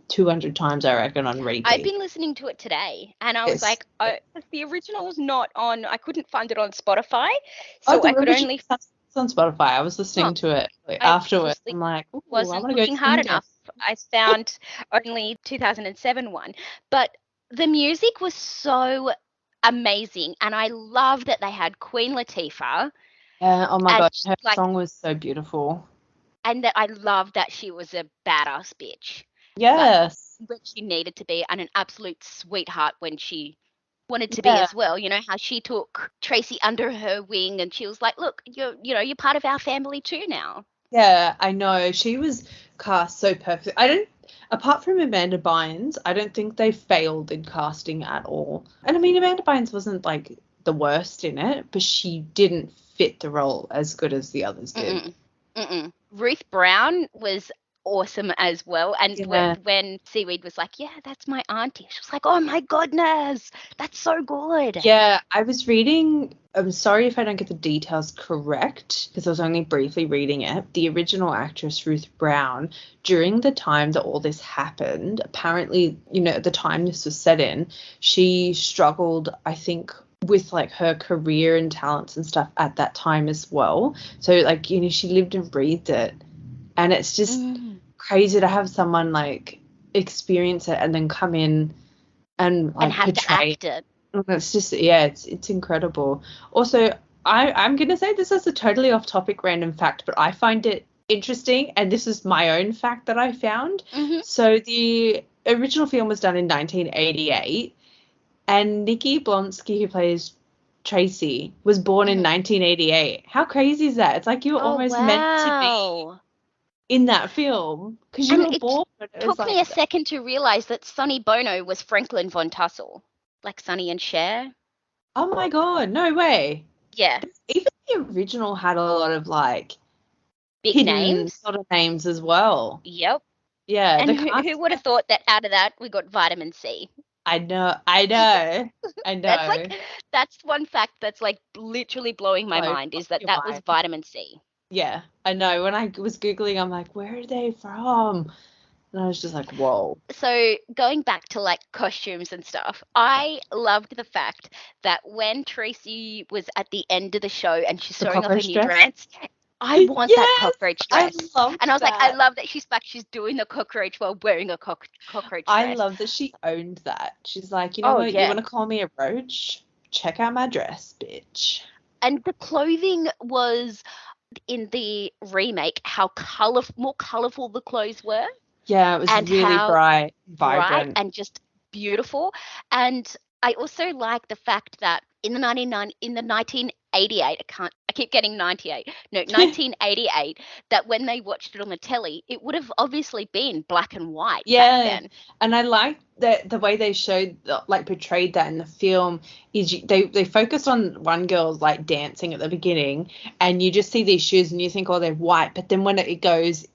200 times, I reckon, on repeat. I've been listening to it today, and I was like, oh, the original was not on, I couldn't find it on Spotify, so I could only... It's on Spotify. I was listening to it afterwards. I'm like, ooh, I wasn't want to go looking hard sing enough. I found only 2007 one, but the music was so amazing, and I love that they had Queen Latifah. Oh my God, her song was so beautiful. And that I love that she was a badass bitch. Yes. But she needed to be, and an absolute sweetheart when she wanted to be as well. You know how she took Tracy under her wing, and she was like, "Look, you're part of our family too now." Yeah, I know. She was cast so perfect. Apart from Amanda Bynes, I don't think they failed in casting at all. And I mean, Amanda Bynes wasn't like the worst in it, but she didn't fit the role as good as the others did. Ruth Brown was awesome as well. And when Seaweed was like, yeah, that's my auntie, she was like, oh my goodness, that's so good. Yeah, I was reading, I'm sorry if I don't get the details correct, because I was only briefly reading it. The original actress, Ruth Brown, during the time that all this happened, apparently, at the time this was set in, she struggled, I think, with like her career and talents and stuff at that time as well. So like, she lived and breathed it. And it's just crazy to have someone like experience it and then come in and like have portray to act it. It's just, it's incredible. Also, I'm going to say this as a totally off topic random fact, but I find it interesting. And this is my own fact that I found. So the original film was done in 1988. And Nikki Blonsky, who plays Tracy, was born in 1988. How crazy is that? It's like you were almost meant to be in that film because you were born. It took me a second to realize that Sonny Bono was Franklin von Tussle, like Sonny and Cher. Oh my God, no way. Yeah. Even the original had a lot of like big names, sort of names as well. Yep. Yeah. And who would have thought that out of that we got vitamin C? I know. That's one fact that's like literally blowing my mind is that was vitamin C. Yeah, I know. When I was Googling, I'm like, where are they from? And I was just like, whoa. So going back to like costumes and stuff, I loved the fact that when Tracy was at the end of the show and she's sewing up a new dress, I want that cockroach dress. And I was like, I love that she's back. She's doing the cockroach while wearing a cockroach dress. I love that she owned that. She's like, you know what? Yeah. You want to call me a roach? Check out my dress, bitch. And the clothing was, in the remake, how more colourful the clothes were. Yeah, it was really bright, vibrant. And just beautiful. And I also like the fact that in the 1988, I keep getting 98. No, 1988, that when they watched it on the telly, it would have obviously been black and white back then. And I like that the way they portrayed that in the film is they focus on one girl like dancing at the beginning, and you just see these shoes and you think, oh, they're white. But then when it goes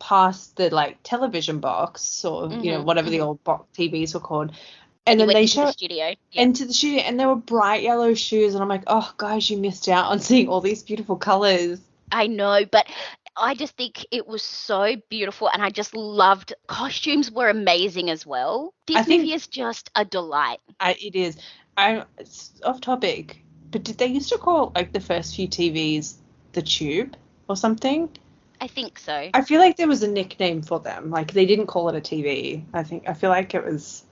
past the like television box or whatever the old box TVs were called, and then they show into the studio, and they were bright yellow shoes, and I'm like, oh guys, you missed out on seeing all these beautiful colors. I know, but I just think it was so beautiful, and I just loved costumes were amazing as well. This movie is just a delight. It is. It's off topic, but did they used to call like the first few TVs the Tube or something? I think so. I feel like there was a nickname for them. Like they didn't call it a TV. I feel like it was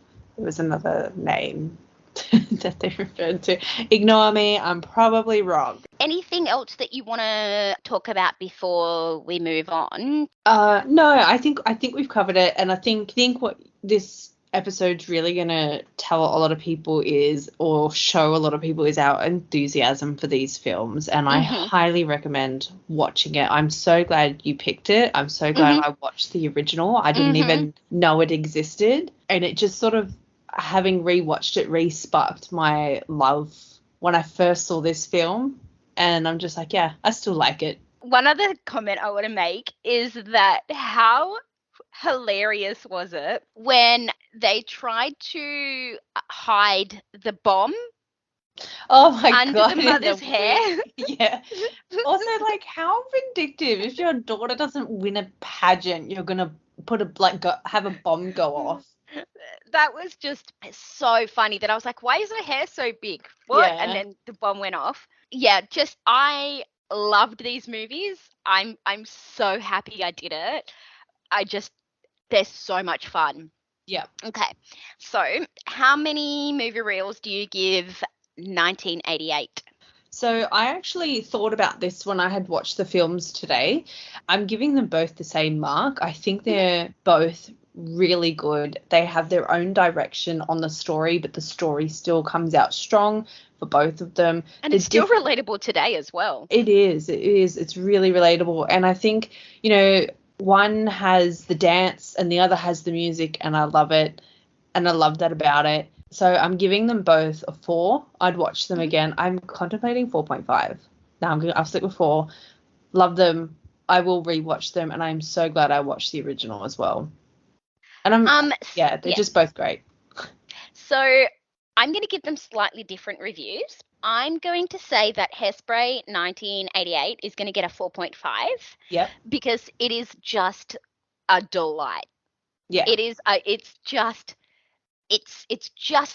another name that they referred to. Ignore me, I'm probably wrong. Anything else that you want to talk about before we move on? No, I think we've covered it, and I think what this episode's really going to tell a lot of people or show a lot of people is our enthusiasm for these films, and I highly recommend watching it. I'm so glad you picked it. I'm so glad I watched the original. I didn't even know it existed, and it just sort of, having rewatched it, re-sparked my love when I first saw this film, and I'm just like, yeah, I still like it. One other comment I want to make is that how hilarious was it when they tried to hide the bomb Oh my under God. the mother's hair. Yeah. Also, like, how vindictive. If your daughter doesn't win a pageant, you're gonna put have a bomb go off. That was just so funny that I was like, why is her hair so big? What? And Yeah. then the bomb went off. Yeah, just I loved these movies. I'm so happy I did it. They're so much fun. Yeah. Okay. So, how many movie reels do you give 1988? So I actually thought about this when I had watched the films today. I'm giving them both the same mark. I think they're both really good. They have their own direction on the story, but the story still comes out strong for both of them. And it's still relatable today as well. It is. It's really relatable. And I think, one has the dance and the other has the music, and I love it. And I love that about it. So I'm giving them both a 4. I'd watch them again. I'm contemplating 4.5. No, I'll stick with 4. Love them. I will rewatch them, and I'm so glad I watched the original as well. And they're just both great. So I'm going to give them slightly different reviews. I'm going to say that Hairspray 1988 is going to get a 4.5. Yep. Because it is just a delight. Yeah. It is. It's just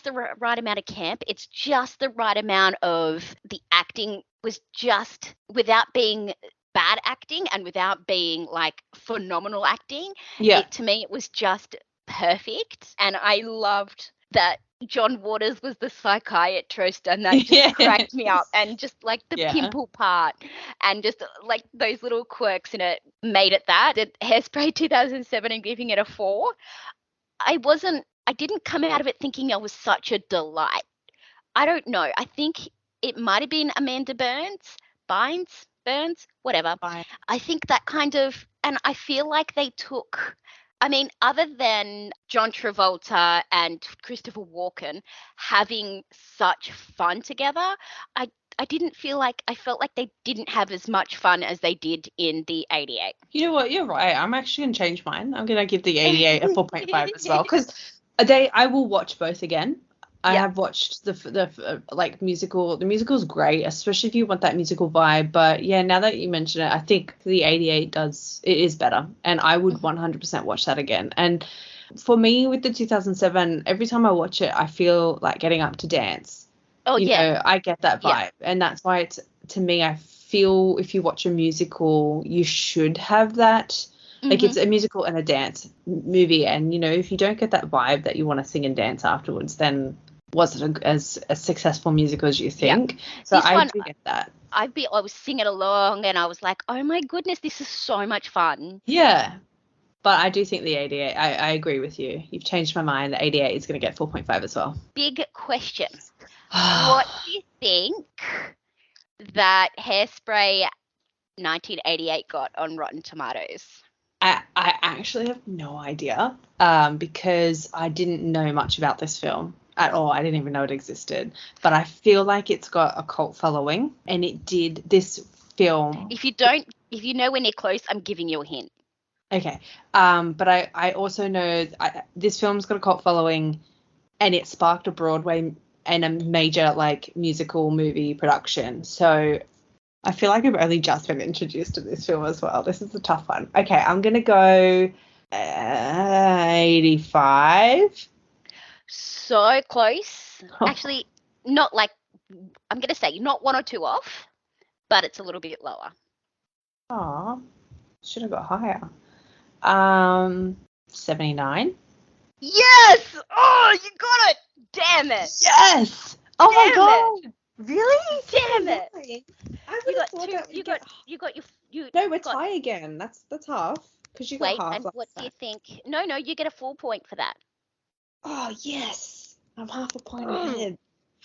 the right amount of camp. It's just the right amount of the acting was just without being bad acting and without being like phenomenal acting. Yeah. To me, it was just perfect. And I loved that John Waters was the psychiatrist, and that just cracked me up. And just like the pimple part and just like those little quirks in it made it that. Hairspray 2007 and giving it a 4. I didn't come out of it thinking I was such a delight. I don't know. I think it might have been Amanda Bynes, whatever. Fine. I think that kind of, and I feel like they took, other than John Travolta and Christopher Walken having such fun together, I felt like they didn't have as much fun as they did in the 88. You know what? You're right. I'm actually going to change mine. I'm going to give the 88 a 4.5 as well, because I will watch both again. I have watched the musical. The musical's great, especially if you want that musical vibe. But yeah, now that you mention it, I think the 88 is better, and I would 100% watch that again. And for me, with the 2007, every time I watch it, I feel like getting up to dance. Oh, I get that vibe, and that's why to me, I feel if you watch a musical, you should have that. Like, it's a musical and a dance movie, and if you don't get that vibe that you want to sing and dance afterwards, then was it as a successful musical as you think? Yeah. So I do get that. I was singing along, and I was like, oh my goodness, this is so much fun. Yeah. But I do think the 88, I agree with you. You've changed my mind. The 88 is going to get 4.5 as well. Big question. What do you think that Hairspray 1988 got on Rotten Tomatoes? I actually have no idea, because I didn't know much about this film at all. I didn't even know it existed. But I feel like it's got a cult following, and this film. If you know when they're close, I'm giving you a hint. Okay. But I also know this film's got a cult following, and it sparked a Broadway and a major musical movie production. So I feel like I've only just been introduced to this film as well. This is a tough one. Okay, I'm going to go 85. So close. Actually, not I'm going to say not 1 or 2 off, but it's a little bit lower. Aw, should have got higher. 79. Yes! Oh, you got it! Damn it! Yes! Oh my God! It. Really? Damn it! I would have thought that No, we're tie again. That's half. Because you got half. And what do you think? No, you get a full point for that. Oh, yes. I'm half a point ahead.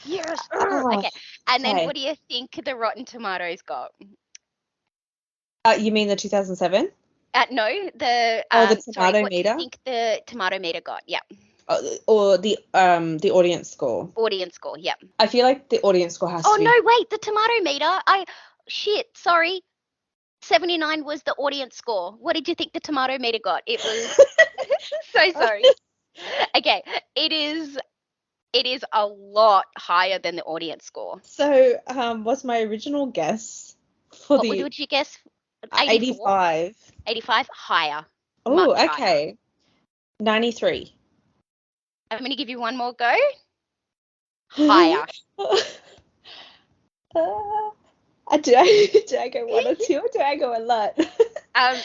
Yes. Okay. And then what do you think the Rotten Tomatoes got? You mean the 2007? No, the tomato meter. What do you think the tomato meter got? Yeah. Or the audience score. Audience score, yeah. I feel like the audience score has to be. Oh no, wait, the tomato meter. Sorry. 79 was the audience score. What did you think the tomato meter got? It was so sorry. Okay, it is It is a lot higher than the audience score. So, was my original guess for What would you guess? 84? 85. 85? Higher. Oh, Much higher. okay. 93. I'm going to give you one more go. Higher. Do I go 1 or 2 or do I go a lot?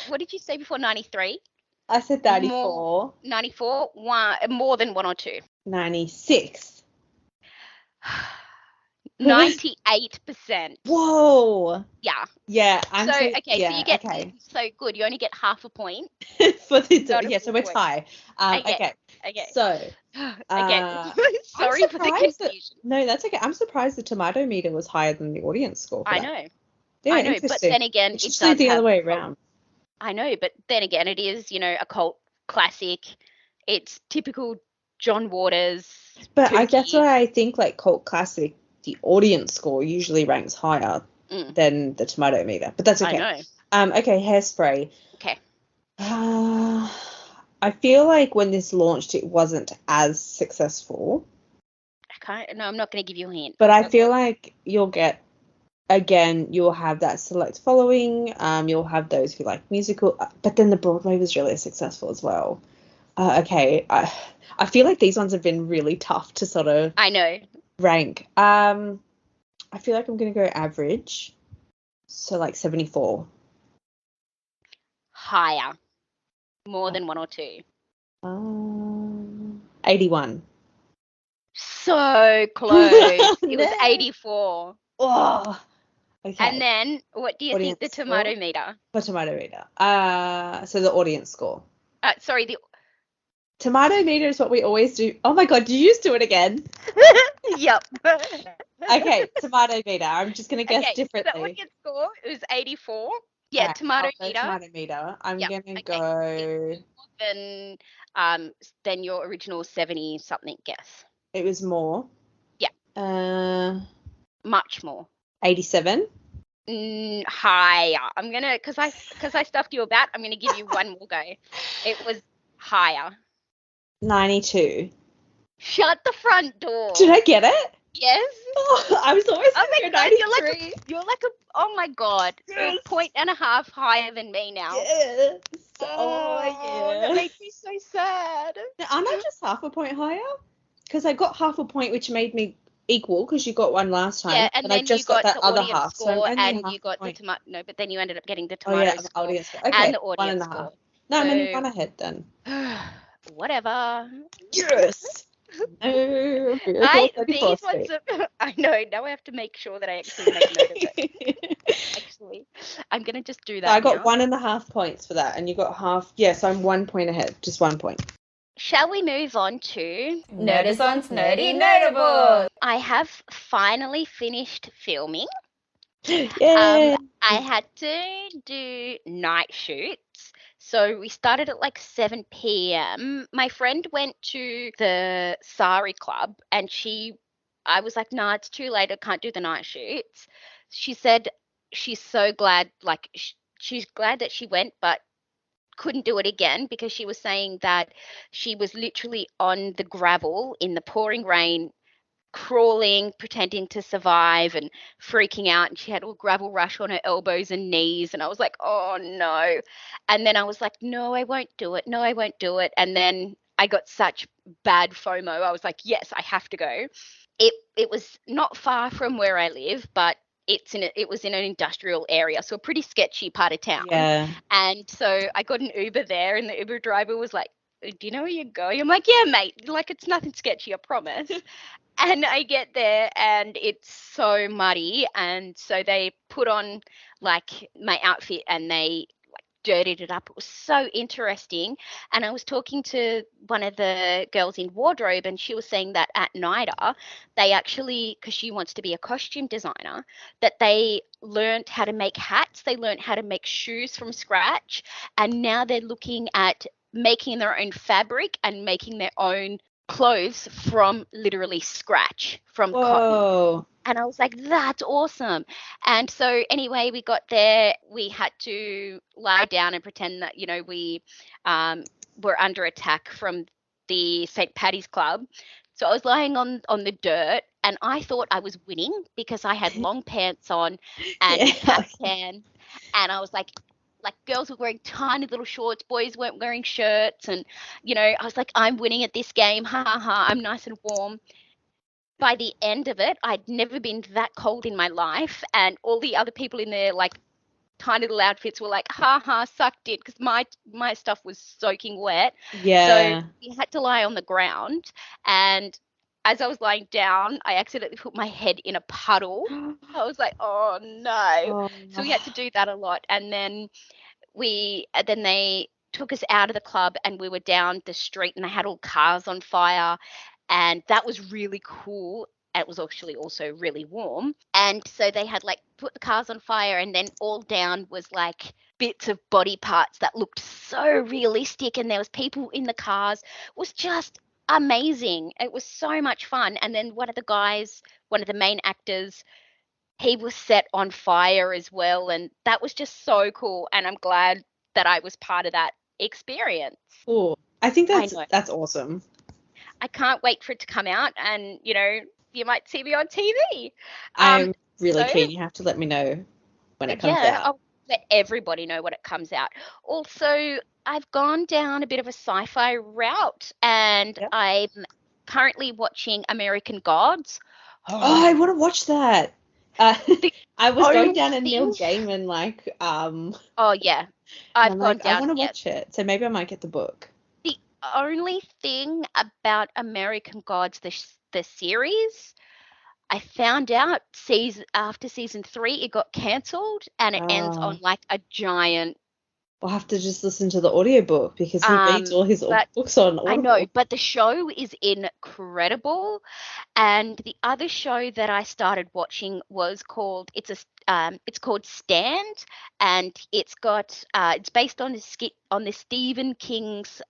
What did you say before 93? I said 94. 94? More than 1 or 2. 96. 98%. Whoa. Yeah. Yeah. So you get okay. so good. You only get half a point. For the so we're tie. Okay. So okay. Sorry for the confusion. No, that's okay. I'm surprised the tomato meter was higher than the audience score. I know. Yeah, I know, but then again, it's usually the other way around. I know, but then again, it is, a cult classic. It's typical John Waters. But that's why I think like cult classic, the audience score usually ranks higher than the tomato meter. But that's okay. I know. Okay, Hairspray. Okay. I feel like when this launched, it wasn't as successful. No, I'm not going to give you a hint. But I feel like you'll have that select following. You'll have those who like musical. But then the Broadway was really successful as well. Okay. I feel like these ones have been really tough to sort of rank. I feel like I'm going to go average. So like 74. Higher. More than 1 or 2. 81. So close. It was 84. Oh. Okay. And then what do you think the tomato meter? For tomato meter. So the audience score. Sorry, the tomato meter is what we always do. Oh my god, did you just do it again? Yep. Okay, tomato meter. I'm just going to guess differently. The audience score was 84. Yeah, tomato meter. Tomato meter. I'm going to go. Than your original 70 something guess. It was more. Yeah. Much more. 87. Higher. I'm gonna because I stuffed you about. I'm gonna give you one more go. It was higher. 92. Shut the front door. Did I get it? Yes. Oh, I was always thinking 93. You're like a oh my god. Yes. A point and a half higher than me now. Yes. Oh yeah. That makes me so sad. Now, aren't I just half a point higher? Because I got half a point, which made me equal because you got one last time. Yeah, and then I just got that other half. Score, and you got the tomato. No, but then you ended up getting the tomato score okay, and the audience score. No, I'm only one ahead then. Whatever. Yes. No. I know. Now I have to make sure that I actually make note of it. Actually, I'm gonna just do that. So I got 1.5 points for that, and you got half. Yes, I'm 1 point ahead. Just 1 point. Shall we move on to Notice on's Nerdy Notable? I have finally finished filming. Yay! I had to do night shoots. So we started at like 7 p.m. My friend went to the Sari Club and I was like, nah, it's too late. I can't do the night shoots. She said she's so glad, like she's glad that she went, but couldn't do it again because she was saying that she was literally on the gravel in the pouring rain, crawling, pretending to survive and freaking out, and she had all gravel rush on her elbows and knees, and I was like, oh no. And then I was like, no, I won't do it. And then I got such bad FOMO. I was like, yes, I have to go. It was not far from where I live, but it was in an industrial area, so a pretty sketchy part of town. Yeah. And so I got an Uber there, and the Uber driver was like, do you know where you're going? I'm like, yeah, mate, like it's nothing sketchy, I promise. And I get there and it's so muddy, and so they put on like my outfit and they like dirtied it up. It was so interesting. And I was talking to one of the girls in wardrobe, and she was saying that at NIDA they actually, because she wants to be a costume designer, that they learned how to make hats, they learned how to make shoes from scratch, and now they're looking at making their own fabric and making their own clothes from literally scratch, from cotton. And I was like, that's awesome. And so anyway, we got there, we had to lie down and pretend that, we were under attack from the St. Paddy's Club. So I was lying on the dirt, and I thought I was winning because I had long pants on and a caftan, and I was like girls were wearing tiny little shorts, boys weren't wearing shirts, and I was like, I'm winning at this game, ha ha ha, I'm nice and warm. By the end of it, I'd never been that cold in my life, and all the other people in their like tiny little outfits were like, ha ha, sucked it, because my stuff was soaking wet. Yeah. So we had to lie on the ground, and as I was lying down, I accidentally put my head in a puddle. I was like, oh no. So we had to do that a lot, and then they took us out of the club, and we were down the street, and they had all cars on fire, and that was really cool. It was actually also really warm. And so they had like put the cars on fire, and then all down was like bits of body parts that looked so realistic, and there was people in the cars. It was just amazing. It was so much fun. And then one of the main actors, he was set on fire as well, and that was just so cool, and I'm glad that I was part of that experience. Oh, I think that's awesome. I can't wait for it to come out, and you might see me on TV. I'm really keen. You have to let me know when it comes out. I'll let everybody know when it comes out. Also, I've gone down a bit of a sci-fi route, and I'm currently watching American Gods. Oh, I want to watch that. I was going down a Neil Gaiman Oh yeah, I've gone down. I want to watch it, so maybe I might get the book. The only thing about American Gods, the series, I found out after season 3 it got cancelled, and it ends on like a giant. I'll have to just listen to the audiobook because he reads all his books on Audible. I know, but the show is incredible. And the other show that I started watching was called it's called Stand, and it's based on the Stephen King's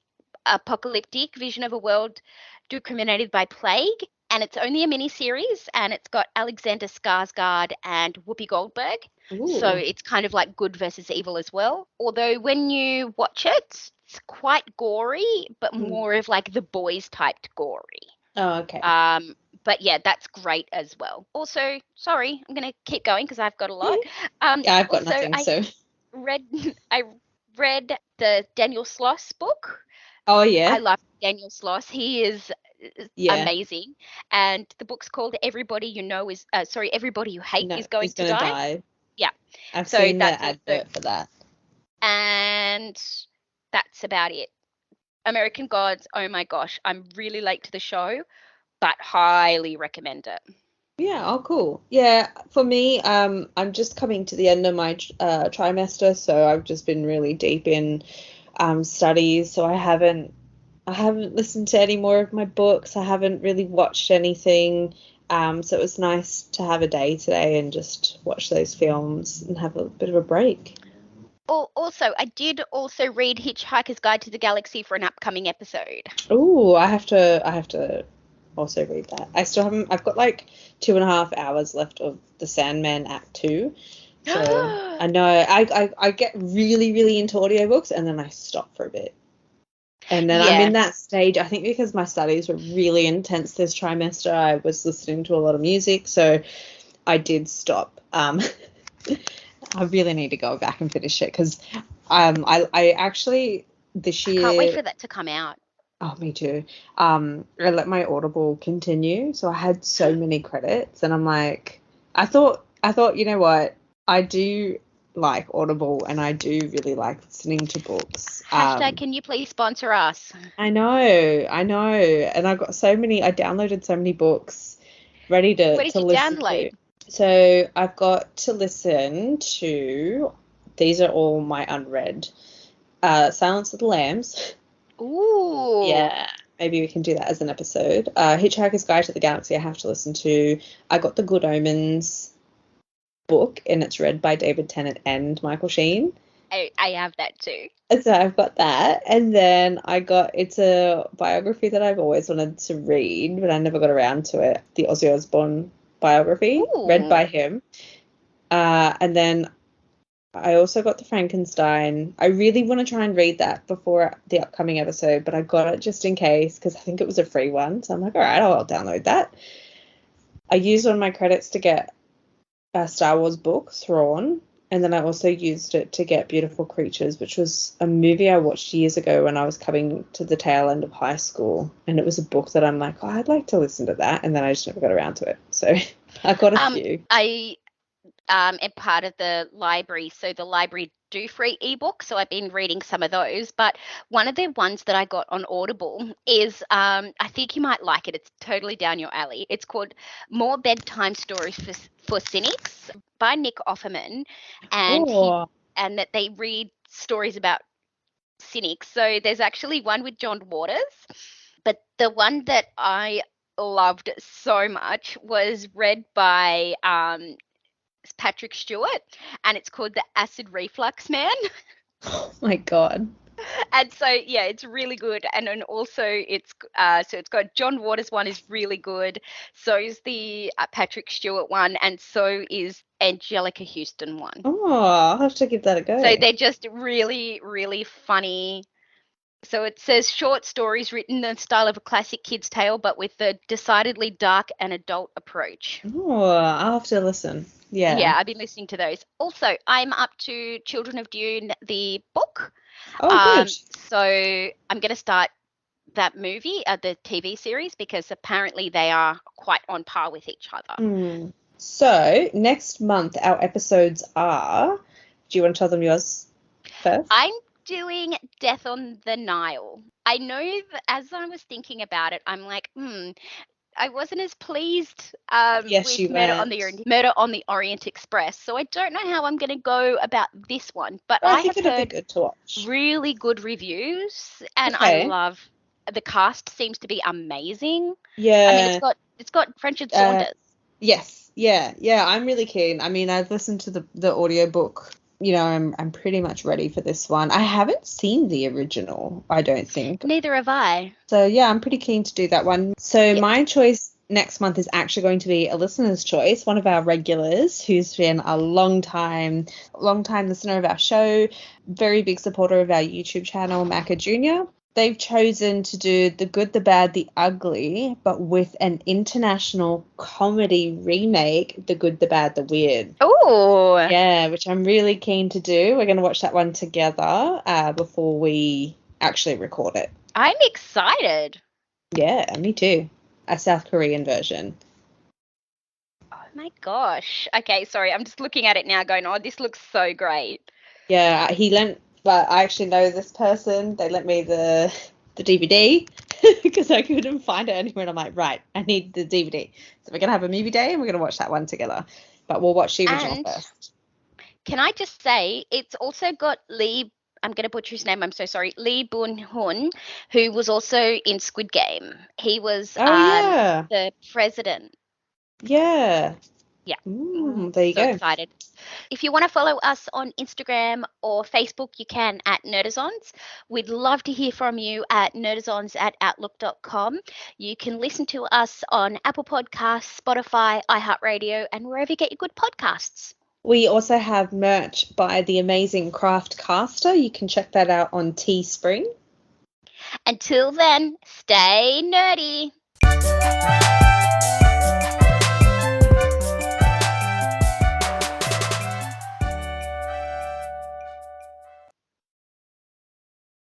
apocalyptic vision of a world dominated by plague. And it's only a mini-series, and it's got Alexander Skarsgård and Whoopi Goldberg. Ooh. So it's kind of like good versus evil as well. Although when you watch it, it's quite gory, but more of like the boys typed gory. Oh, okay. But yeah, that's great as well. Also, sorry, I'm going to keep going because I've got a lot. I've got nothing, so. I read the Daniel Sloss book. Oh, yeah? I love Daniel Sloss. He is amazing. And the book's called Everybody You Hate is Going to Die. Yeah. I've seen the advert for that. And that's about it. American Gods, oh my gosh, I'm really late to the show, but highly recommend it. Yeah, oh cool. Yeah, for me, I'm just coming to the end of my trimester, so I've just been really deep in studies, so I haven't listened to any more of my books. I haven't really watched anything. So it was nice to have a day today and just watch those films and have a bit of a break. Also, I did also read Hitchhiker's Guide to the Galaxy for an upcoming episode. Oh, I have to also read that. I've got like 2.5 hours left of The Sandman Act 2. So I know I get really, really into audiobooks, and then I stop for a bit. And then I'm in that stage, I think because my studies were really intense this trimester, I was listening to a lot of music, so I did stop. I really need to go back and finish it because I actually this year... I can't wait for that to come out. Oh, me too. I let my Audible continue, so I had so many credits, and I'm like, I thought, you know what, I do like Audible, and I do really like listening to books. Hashtag, can you please sponsor us? I know, and I downloaded so many books ready to What did you listen download? to. So I've got to listen to, these are all my unread, Silence of the Lambs. Ooh. Yeah, maybe we can do that as an episode. Hitchhiker's Guide to the Galaxy I have to listen to. I got the Good Omens book, and it's read by David Tennant and Michael Sheen. I have that too. So I've got that, and then it's a biography that I've always wanted to read, but I never got around to it. The Ozzy Osbourne biography, read by him. And then I also got the Frankenstein. I really want to try and read that before the upcoming episode, but I got it just in case because I think it was a free one. So I'm like, all right, I'll download that. I used one of my credits to get a Star Wars book, Thrawn, and then I also used it to get Beautiful Creatures, which was a movie I watched years ago when I was coming to the tail end of high school. And it was a book that I'm like, oh, I'd like to listen to that. And then I just never got around to it. So I got a few. I am part of the library, so the library do free ebooks, so I've been reading some of those. But one of the ones that I got on Audible is, I think you might like it. It's totally down your alley. It's called More Bedtime Stories for Cynics by Nick Offerman, and that they read stories about cynics. So there's actually one with John Waters, but the one that I loved so much was read by Patrick Stewart, and it's called The Acid Reflux Man. Oh my God. And so yeah, it's really good. And then also it's got John Waters one is really good, so is the Patrick Stewart one, and so is Angelica Houston one. Oh, I'll have to give that a go. So they're just really, really funny. So it says short stories written in the style of a classic kid's tale, but with a decidedly dark and adult approach. Oh, I'll have to listen. Yeah. Yeah, I've been listening to those. Also, I'm up to Children of Dune, the book. Oh, good. So I'm going to start that movie, the TV series, because apparently they are quite on par with each other. So next month our episodes are, do you want to tell them yours first? I'm doing Death on the Nile. I know that as I was thinking about it, I'm like, I wasn't as pleased with Murder on the Orient Express. So I don't know how I'm going to go about this one. But I have heard good to watch. Really good reviews, and I love the cast. Seems to be amazing. Yeah. I mean, it's got French and Saunders. Yes. Yeah. I'm really keen. I mean, I've listened to the audiobook. You know, I'm pretty much ready for this one. I haven't seen the original, I don't think. Neither have I. So, yeah, I'm pretty keen to do that one. So my choice next month is actually going to be a listener's choice, one of our regulars who's been a long time listener of our show, very big supporter of our YouTube channel, Macca Jr. They've chosen to do The Good, the Bad, the Ugly, but with an international comedy remake, The Good, the Bad, the Weird. Oh. Yeah, which I'm really keen to do. We're going to watch that one together before we actually record it. I'm excited. Yeah, me too. A South Korean version. Oh my gosh. Okay, sorry. I'm just looking at it now going, oh, this looks so great. Yeah, but I actually know this person. They lent me the DVD because I couldn't find it anywhere. And I'm like, right, I need the DVD. So we're going to have a movie day and we're going to watch that one together. But we'll watch the original first. Can I just say, it's also got Lee, I'm going to butcher his name, I'm so sorry, Lee Boon-hun, who was also in Squid Game. He was the president. Yeah. Yeah. There you go. So excited. If you want to follow us on Instagram or Facebook, you can at Nerdazons. We'd love to hear from you at nerdazons@outlook.com. You can listen to us on Apple Podcasts, Spotify, iHeartRadio, and wherever you get your good podcasts. We also have merch by the amazing Craft Caster. You can check that out on Teespring. Until then, stay nerdy.